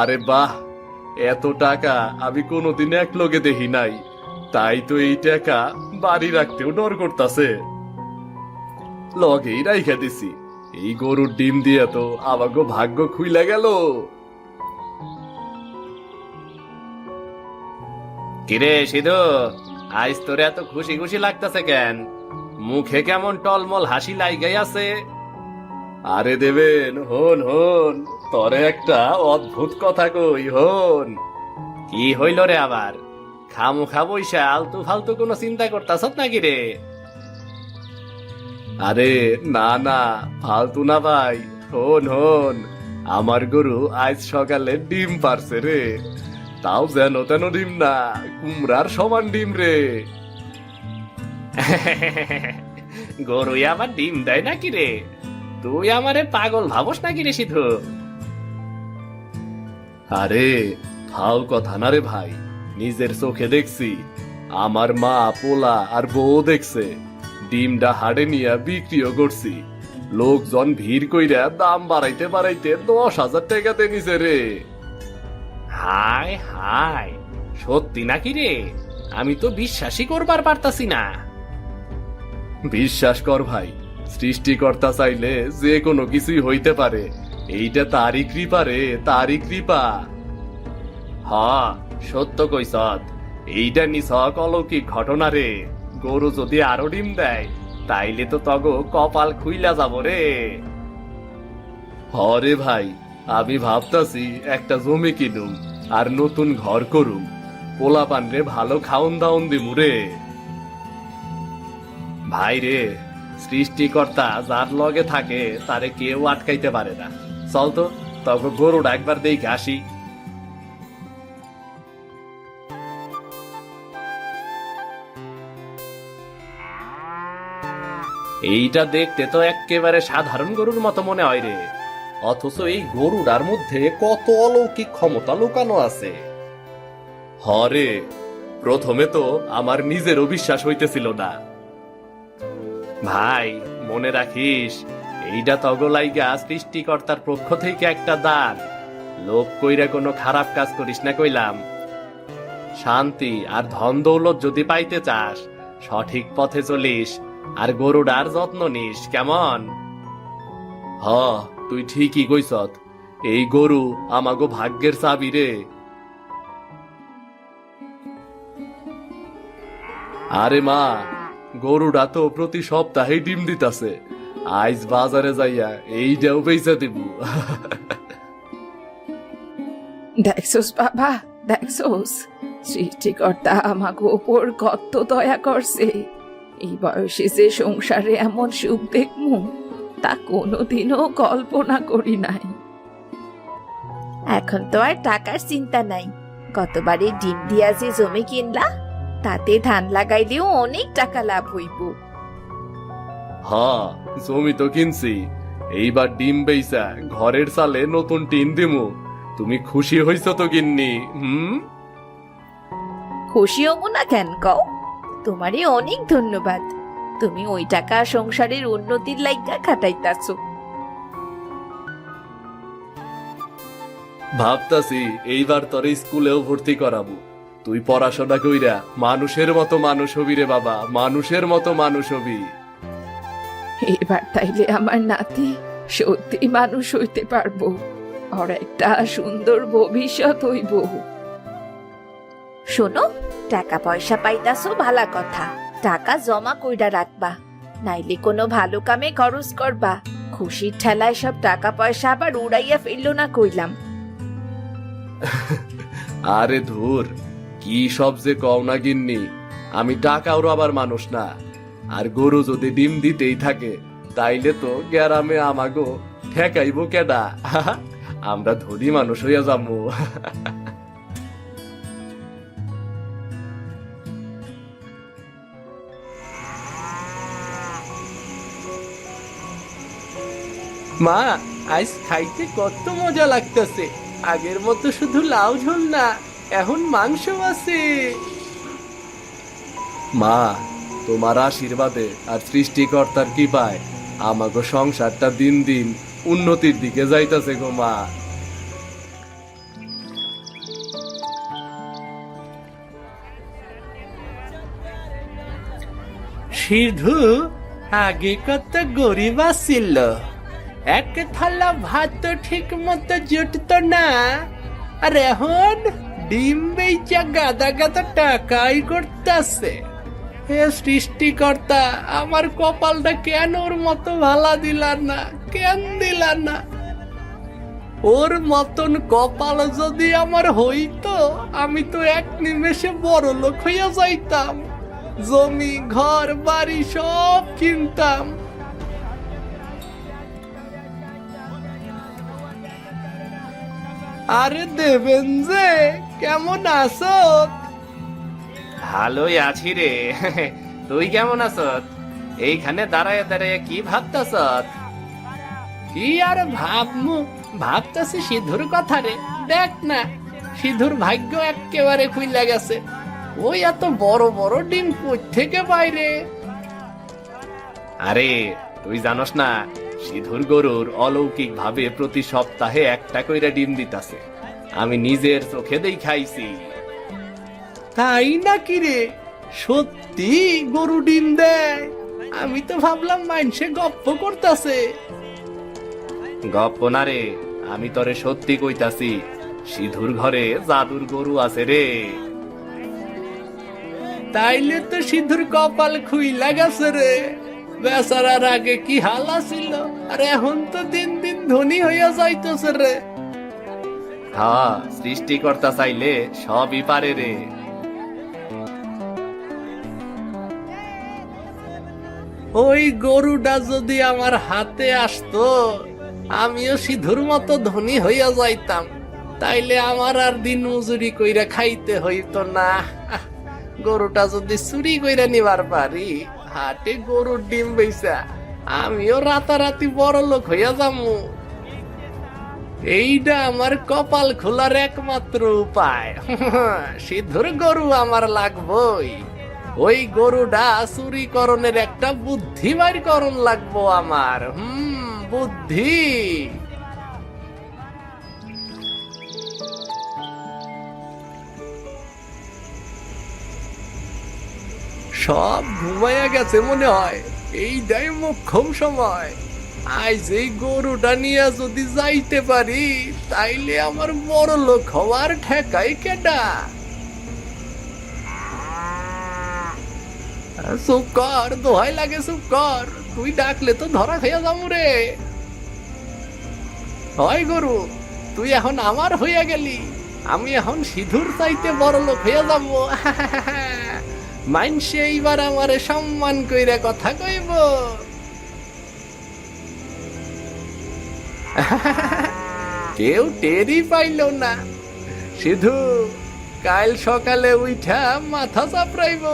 আরে বাহ, এত টাকা আমি কোনোদিন এক লগে দেখি নাই। তাই তো এই টাকা বাড়ি রাখতেও ডর করতাছে। লগেই রাইখা দিছি। এই গরুর ডিম দিয়ে তো আমাগো ভাগ্য খুইলা গেল। কিরে সিধু, আজ তোর এত খুশি খুশি লাগতাছে কেন? মুখে কেমন টলমল হাসি লাইগাই আছে। আরে দেবেন, হন হন, তরে একটা অদ্ভুত কথা কই, হন। কি হইল রে আবার? খামুখা বইসা আলতু ফালতু কোনো চিন্তা করতাছ নাকি রে? আরে না না, ফালতু না ভাই, হন হন। আমার গরু আজ সকালে ডিম পারছে রে। তাও যেন তেন ডিম না, কুমড়ার সমান ডিম রে। গরুই আমার ডিম দেয় নাকি রে? তুই আমারে পাগল ভাবস নাকি রে সিধু? আরে ফাও কথা না রে ভাই, নিজের চোখে দেখছি। আমার মা, পোলা আর বউ দেখছে। ডিমটা হাড়ে নিয়ে বিক্রিও করছি। লোকজন ভিড় কইরা দাম বাড়াইতে বাড়াইতে 10,000 টাকাতে নিছে রে। হায় হায়, সত্যি নাকি রে? আমি তো বিশ্বাসই করবার পারতাছি না। বিশ্বাস কর ভাই, সৃষ্টিকর্তা চাইলে যে কোনো কিছুই হইতে পারে। এইটা তারই কৃপা রে, তারই কৃপা। সত্য কইছত, এইটা নিছক অলৌকিক ঘটনা রে। গরু যদি আরো ডিম দেয় তাইলে তো তগো কপাল খুইলা যাব রে। হরে ভাই, আমি ভাবতাছি একটা জমি কিনুম আর নতুন ঘর করুম। পোলা পানরে ভালো খাওন দাওন দিমু রে। ভাই রে, সৃষ্টিকর্তা যার লগে থাকে তারে কেউ আটকাইতে পারে না। চল তো তগো গরুটা একবার দেখে আসি। এইটা দেখতে তো একেবারে সাধারণ গরুর মতো মনে হয় রে, অথচ এই গরুটার মধ্যে কত অলৌকিক ক্ষমতা লুকানো আছে। হরে, প্রথমে তো আমার নিজেরও বিশ্বাস হইতেছিল না। ভাই মনে রাখিস, এইটা তগলাইগা সৃষ্টিকর্তার পক্ষ থেকে একটা দান। লোভ কইরা কোনো খারাপ কাজ করিস না কইলাম। শান্তি আর ধন দৌলত যদি পাইতে চাস, সঠিক পথে চলিস আর গরুটার যত্ন নিস, কেমন? তুই ঠিকই কইছত। এই গরু আমাগো ভাগ্যের চাবি রে। আরে মা, গরুটা তো প্রতি সপ্তাহে ডিম দিতাছে। আজ বাজারে যাইয়া এইটাও বেচা দিব। দেখছোস বাবা, দেখছোস, সৃষ্টিকর্তা আমাকে ওপর কত দয়া করছে। এই বয়সে যে সংসারে এমন সুখ দেখমু তা কোনোদিনও কল্পনা করি নাই। এখন তো আর টাকার চিন্তা নাই। গতবারে ডিম দিয়া যে জমি কিনলা, তাতে ধান লাগাইলেও অনেক টাকা লাভ হইব। জমি তো কিনছি, এইবার ডিম বেইসা ঘরের চালে নতুন টিন দিমু। তুমি খুশি হইছো তো গিন্নি? খুশি হব না কেন কও? তোমারই অনেক ধন্যবাদ। তুমি ওই টাকা সংসারের উন্নতির লাইগা খাটাইতাছো। ভাবতাছি এইবার তোরে স্কুলেও ভর্তি করাবো। তুই পড়াশোনা কইরা মানুষের মতো মানুষ হবি রে বাবা, মানুষের মতো মানুষ হবি। এবার তাইলে আমার নাতি সত্যি মানুষ হইতে পারবো, ওর একটা সুন্দর ভবিষ্যৎ হইব। শোনো, টাকা পয়সা পাইতাছো ভালা কথা, টাকা জমা কইরা রাখবা, নাইলে কোনো ভালো কামে খরচ করবা। খুশির ঠেলায় সব টাকা পয়সা আবার উড়াইয়া ফেললো না কইলাম। আরে ধুর, কি সব যে কও না গিন্নি, আমি টাকাও আবার মানুষ না। আর গরু যদি ডিম দিতেই থাকে তাইলে তো গ্রামে আমাগো ঠেকাইব কেডা? আমরা ধনী মানুষ হইয়া যাবো। মা, আজ খাইতে কত মজা লাগতেছে। আগের মতো শুধু লাউ ঝোল না, এখন মাংস আছে। মা, তোমার আশীর্বাদে আর সৃষ্টিকর্তার কৃপায় আমাগো সংসারটা দিন দিন উন্নতির দিকে যাইতাছে গো মা। সিধু আগে কত গরিব ছিল, এক থালা ভাত তো ঠিক মতো জুটতো না, আর এখন ডিম বেচা গাদা গাদা টাকাই করতেছে। হে সৃষ্টিকর্তা, আমার কপালটা কেন ওর মতো ভালা দিলা না, কেন দিলা না? ওর মতন কপাল যদি আমার হইতো, আমি তো এক নিমেষে বড় লোক হইয়া যাইতাম, জমি ঘর বাড়ি সব কিনতাম। আরে দেবেন যে, কেমন আছো? ভালোই আছি রে। তুই কেমন আছ? এইখানে দাঁড়ায় দাঁড়ায় কি ভাবতাছ? কি আর ভাবমু, ভাবতাছি সিধুর কথা রে। দেখ না, সিধুর ভাগ্য একেবারে খুইলা গেছে। ওই এত বড় বড় ডিম কই থেকে বাইরে। আরে তুই জানোস না, সিধুর গরুর অলৌকিক ভাবে প্রতি সপ্তাহে একটা কইরা ডিম দিতাছে। আমি নিজের চোখে দেখাইছি। তাই নাকি রে? সত্যি গরু ডিম দেয়? আমি তো ভাবলাম মানুষে গপ্প করতেছে। গপ্প না রে, আমি তরে সত্যি কইতাছি। সিধুর ঘরে জাদুর গরু আছে রে। তাইলে তো সিধুর কপাল খুইলা গেছে রে। বেচারার আগে কি হালা ছিল, আর এখন তো দিন দিন ধনী হইয়া যাইতেছে রে। হ্যাঁ, সৃষ্টিকর্তা চাইলে সবই পারে রে। ওই গরুটা যদি আমার হাতে আসতো, আমিও সিধুর মতো ধনী হইয়া যাইতাম। তাইলে আমার আর দিন মজুরি কইরা খাইতে হইতো না। গরুটা যদি চুরি কইরা নিবার পারি, হাটে গরুর ডিম বেচা আমিও রাতারাতি বড় লোক হইয়া যামু। এইটা আমার কপাল খোলার একমাত্র উপায়। সিধুর গরু আমার লাগবই। ওই গরুটা চুরিকরণের একটা বুদ্ধি বাইর করণ লাগবো আমার। বুদ্ধি। সব ঘুমাইয়া গেছে মনে হয়, এইটাই মোক্ষম সময়। আজ এই গরুটা নিয়ে যদি যাইতে পারি, তাইলে আমার বড় লোক হওয়ার ঠেকাই কেডা? চুপ কর, দোহাই লাগে চুপ কর। তুই ডাকলে তো ধরা খাইয়া যাবো রে। হয় গরু, তুই এখন আমার হইয়া গেলি। আমি এখন সিধুর চাইতে বড় লোক হইয়া যাবো। মাইনসে এইবার আমারে সম্মান কইরা কথা কইব। কেউ টেরই পাইল না। সিধু কাল সকালে উঠা মাথা চাপড়াইব,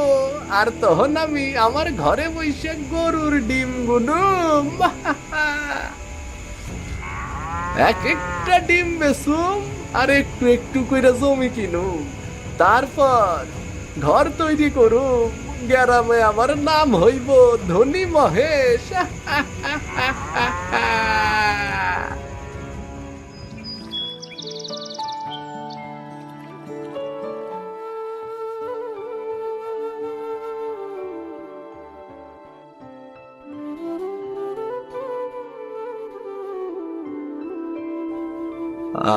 আর তখন আমি আমার ঘরে বসে গরুর ডিম গুনুম। এক একটা ডিম বেচুম আর একটু একটু করে জমি কিনুম, তারপর ঘর তৈরি করুম, গ্রামে আমার নাম হইব ধনী মহেশ।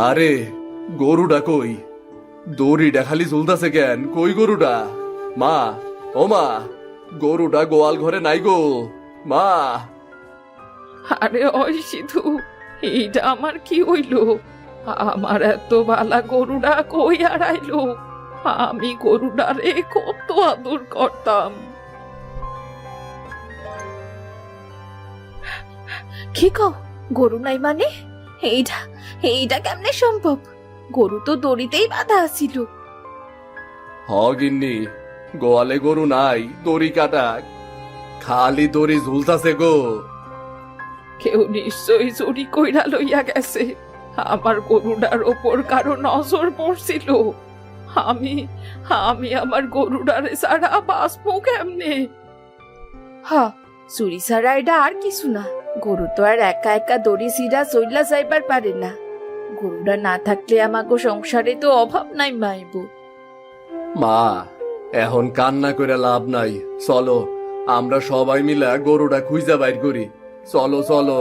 আরে গরুটা কই? দড়িটা খালি ঝুলতাছে কেন? কই গরুটা? মা, ও মা, গরুটা গোয়াল ঘরে নাই গো মা। আরে ওই সিধু, এইটা আমার কি হইল? আমার এত বালা গরুটা কই হারাইলো? আমি গরুটারে কত আদর করতাম। কি কও, গরু নাই মানে? এইটা এইটা কেমনে সম্ভব? গরু তো দড়িতেই বাঁধা আছিল। হ গিন্নি, গোয়ালে গরু নাই, দড়ি কাটা, খালি দড়ি ঝুলতাছে গো। কেউ নিশ্চয়ই চুরি কইরা লইয়া গেছে। আমার গরুটার ওপর কারো নজর পড়ছিল। আমি আমি আমার গরুটারে ছাড়া বাঁচবো কেমনে? হা, চুরি ছাড়া এটা আর কিছু না। গরু তো আর একা একা দড়ি সিরা চইলা যাইবার পারে না। গরুটা না থাকলে আমাগো সংসারে তো অভাব নাই মাইব। মা, এখন কান্না করে লাভ নাই, চলো আমরা সবাই মিলে গরুটা খুঁজা বাইর করি। চলো চলো।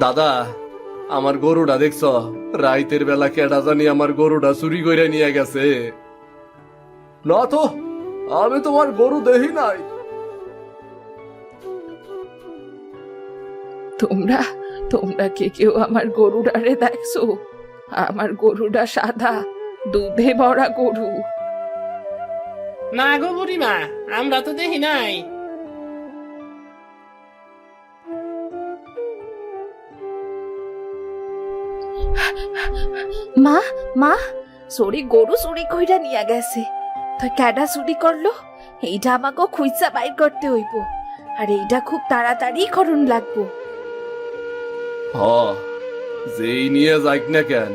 দাদা, আমার গরুটা দেখছ? রাইতের বেলা কেডা জানি আমার গরুটা চুরি করে নিয়ে গেছে। না তো, আমি তোমার গরু দেখি নাই। তোমরা তোমরা কে কেউ আমার গরুটারে দেখছো? আমার গরুটা সাদা, দুধে ভরা গরু। না গো বুড়িমা, আমরা তো দেখি নাই। মা, মা, চোরি গরু চুরি কইরা নিয়া গেছে। তো কেডা চুরি করলো? এইটা আমাকে খুঁজা বাইর করতে হইব, আর এইটা খুব তাড়াতাড়ি করুন লাগবো। হ, যেই নিয়ে যাইক না কেন,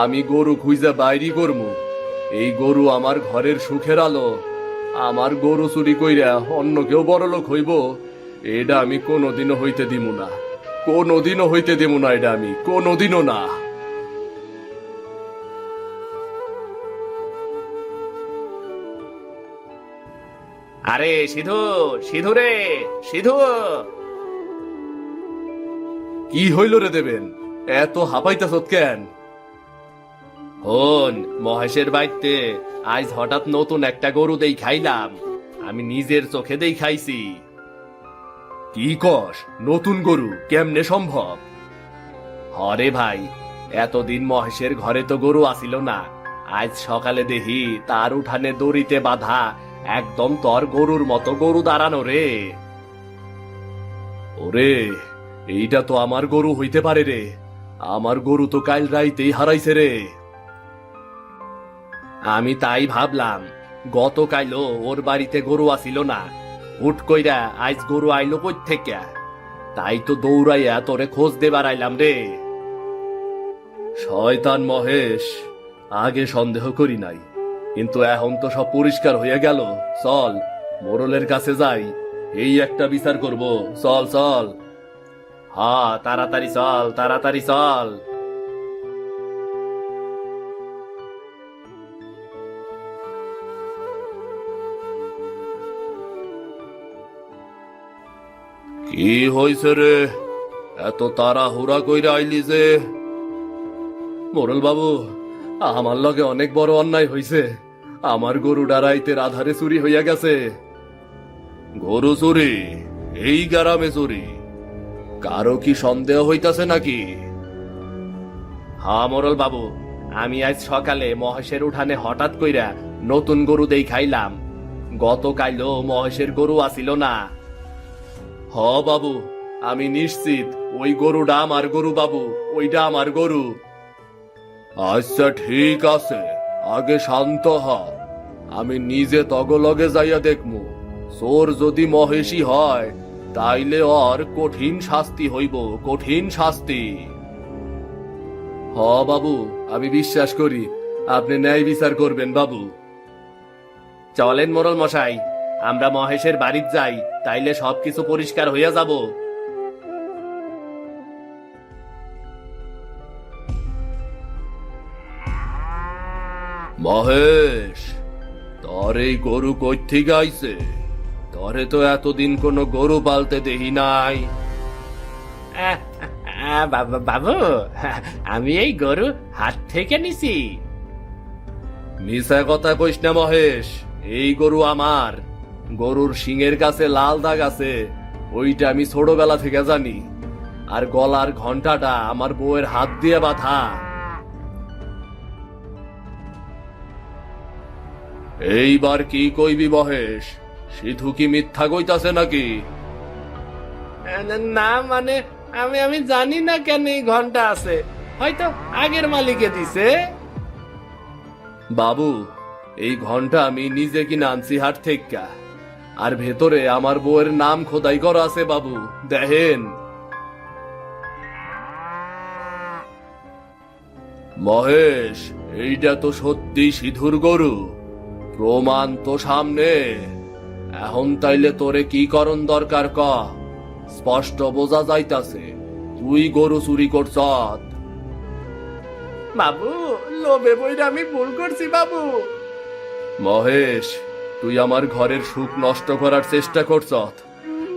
আমি গরু খুঁজা বাইরি করমু। এই গরু আমার ঘরের সুখের আলো। আমার গরু চুরি কইরা অন্য কেউ বড় লোক হইব, এটা আমি কোনোদিনও হইতে দিমু না। কোনোদিনও হইতে দিমু না, এটা আমি কোনোদিনও না। আরে সিধু, সিধু রে, সিধু। কি হইল রে দেবেন? এত হাঁপাইতাছ কেন? হন, মহেশের বাড়িতে আজ হঠাৎ নতুন একটা গরু দেই খাইলাম। আমি নিজের চোখে দেই খাইছি। কি কস? নতুন গরু কেমনে সম্ভব? হরে ভাই, এতদিন মহেশের ঘরে তো গরু আসিল না। আজ সকালে দেখি তার উঠানে দড়িতে বাঁধা একদম তোর গরুর মতো গরু দাঁড়ানো রে। ওরে, এইটা তো আমার গরু হইতে পারে রে। আমার গরু তো কাল রাইতেই হারাইছে রে। আমি তাই ভাবলাম, গতকালও ওর বাড়িতে গরু আসিল না, হুট কইরা আজ গরু আইলো কই থেকে। তাই তো দৌড়াইয়া তোরে খোঁজ দেবার আইলাম রে। শয়তান মহেশ, আগে সন্দেহ করি নাই, কিন্তু এখন তো সব পরিষ্কার হয়ে গেল। চল মোড়লের কাছে যাই, এই একটা বিচার করব। চল চল। হ্যাঁ, তাড়াতাড়ি চল, তাড়াতাড়ি চল। কি হইছে রে? এত তাড়াহুড়া কইরা আইলি যে? মোড়ল বাবু, আমার লগে অনেক বড় অন্যায় হইছে। আমার গরু ডারাইতের আধারে চুরি হইয়া গেছে। গরু চুরি? এই গ্রামে চুরি? কারো কি সন্দেহ হইতাছে নাকি? হ্যাঁ মোরল বাবু, আমি আজ সকালে মহেশের উঠানে হঠাৎ কইরা নতুন গরু দেই খাইলাম। গতকালও মহেশের গরু আসিল না। হ বাবু, আমি নিশ্চিত ওই গরুটা আমার গরু বাবু, ওইটা আমার গরু। আচ্ছা ঠিক আছে, আগে শান্ত হ। আমি নিজে তগলগে যাইয়া দেখমু। চোর যদি মহেশই হয় তাইলে ওর কঠিন শাস্তি হইব, কঠিন শাস্তি। হ বাবু, আমি বিশ্বাস করি আপনি ন্যায় বিচার করবেন বাবু। চলেন মোরল মশাই, আমরা মহেশের বাড়িতে যাই, তাইলে সবকিছু পরিষ্কার হইয়া যাব। মহেশ, তোর এই গরু কই থেকে আইছে? তরে তো এতদিন কোনো গরু পালতে দেখি নাই। বাবু, আমি এই গরু হাট থেকে নিছি। মিছা কথা কইস না মহেশ, এই গরু আমার। গরুর শিঙের কাছে লাল দাগ আছে, ওইটা আমি ছোটবেলা থেকে জানি। আর গলার ঘন্টাটা আমার বউয়ের হাত দিয়ে বাঁধা। এইবার কি কইবি মহেশ? সিধু কি মিথ্যা কইতাছে নাকি? না মানে আমি জানি না কেন এই ঘন্টা আছে, হয়তো আগের মালিকে দিছে। বাবু, এই ঘন্টা আমি নিজে কিনে আনছি হাট থেকে, আর ভেতরে আমার বউয়ের নাম খোদাই করা আছে বাবু, দেখেন। মহেশ, এইটা তো সত্যি সিধুর গরু, প্রমাণ তো সামনে। এখন তাইলে তোরে কি করণ দরকার ক? স্পষ্ট বোঝা যাইতাছে তুই গরু চুরি করছ। বাবু, লোভে বইরা আমি ভুল করছি বাবু। মহেশ, তুই আমার ঘরের সুখ নষ্ট করার চেষ্টা করছ।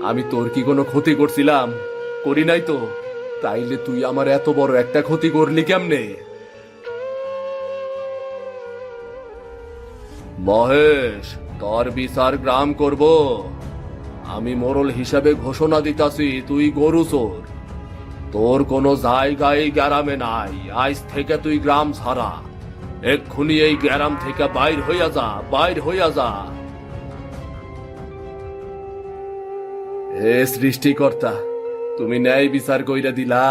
আমি তোর কি কোনো ক্ষতি করছিলাম? করি নাই তো। তাইলে তুই আমার এত বড় একটা ক্ষতি করলি কেমনে? মহেশ, তোর বিচার গ্রাম করব। আমি মোরল হিসাবে ঘোষণা দিতাছি তুই গরু চোর। তোর কোনো জায়গায় গ্রামে নাই, আজ থেকে তুই গ্রাম ছাড়া। এক্ষুনি এই গ্রাম থেকে বাইর হইয়া যা, বাইর হইয়া যা। হে সৃষ্টিকর্তা, তুমি ন্যায় বিচার কইরা দিলা।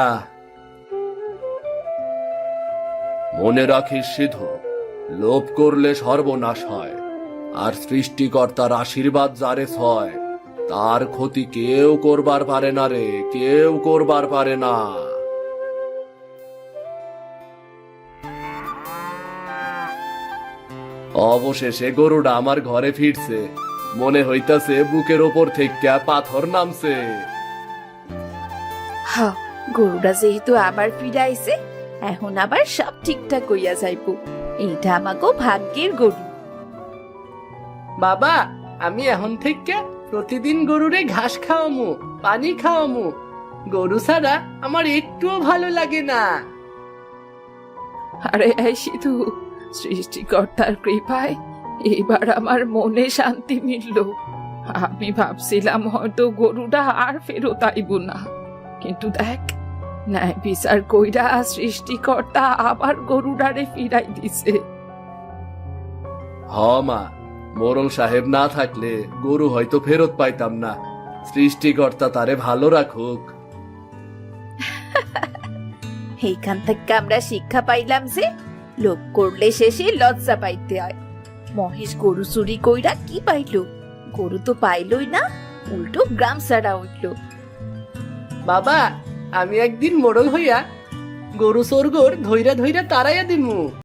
মনে রাখিস সিধু, লোভ করলে সর্বনাশ হয়, আর সৃষ্টিকর্তার আশীর্বাদ যারে হয় তার ক্ষতি কেউ করবার পারে না রে, কেউ করবার পারে না। অবশেষে গরুটা আমার ঘরে ফিরছে। মনে হইতাছে বুকের ওপর থেকে পাথর নামছে। হা, গরুটা যেহেতু আবার ফিরাইছে, এখন আবার সব ঠিকঠাক হইয়া যাইব। এইটা আমাকে ভাগ্যের গরু। বাবা, আমি এখন থেকে প্রতিদিন গরুরে ঘাস খাওয়ামু, পানি খাওয়ামু। গরু ছাড়া আমার একটুও ভালো লাগে না। আরে এই সিধু, সৃষ্টিকর্তার কৃপায় এবার আমার মনে শান্তি মিলল। আমি ভাবছিলাম হয়তো গরুটা আর ফেরত আইব না, কিন্তু দেখ, ন্যায় বিচার কইরা সৃষ্টিকর্তা আবার গরুটারে ফিরাই দিছে। হ মা, মোরল সাহেব না থাকলে গরু হয়তো ফেরত পাইতাম না। সৃষ্টিকর্তা তারে ভালো রাখুক। এইখান থেকে আমরা শিক্ষা পাইলাম যে লোভ করলে শেষে লজ্জা পাইতে হয়। মহেশ গরু চুরি কইরা কি পাইল? গরু তো পাইলই না, উল্টো গ্রাম ছাড়া উঠল। বাবা, আমি একদিন মোড়ল হইয়া গরু চোরগোর ধইরা ধইরা তাড়াইয়া দিমু।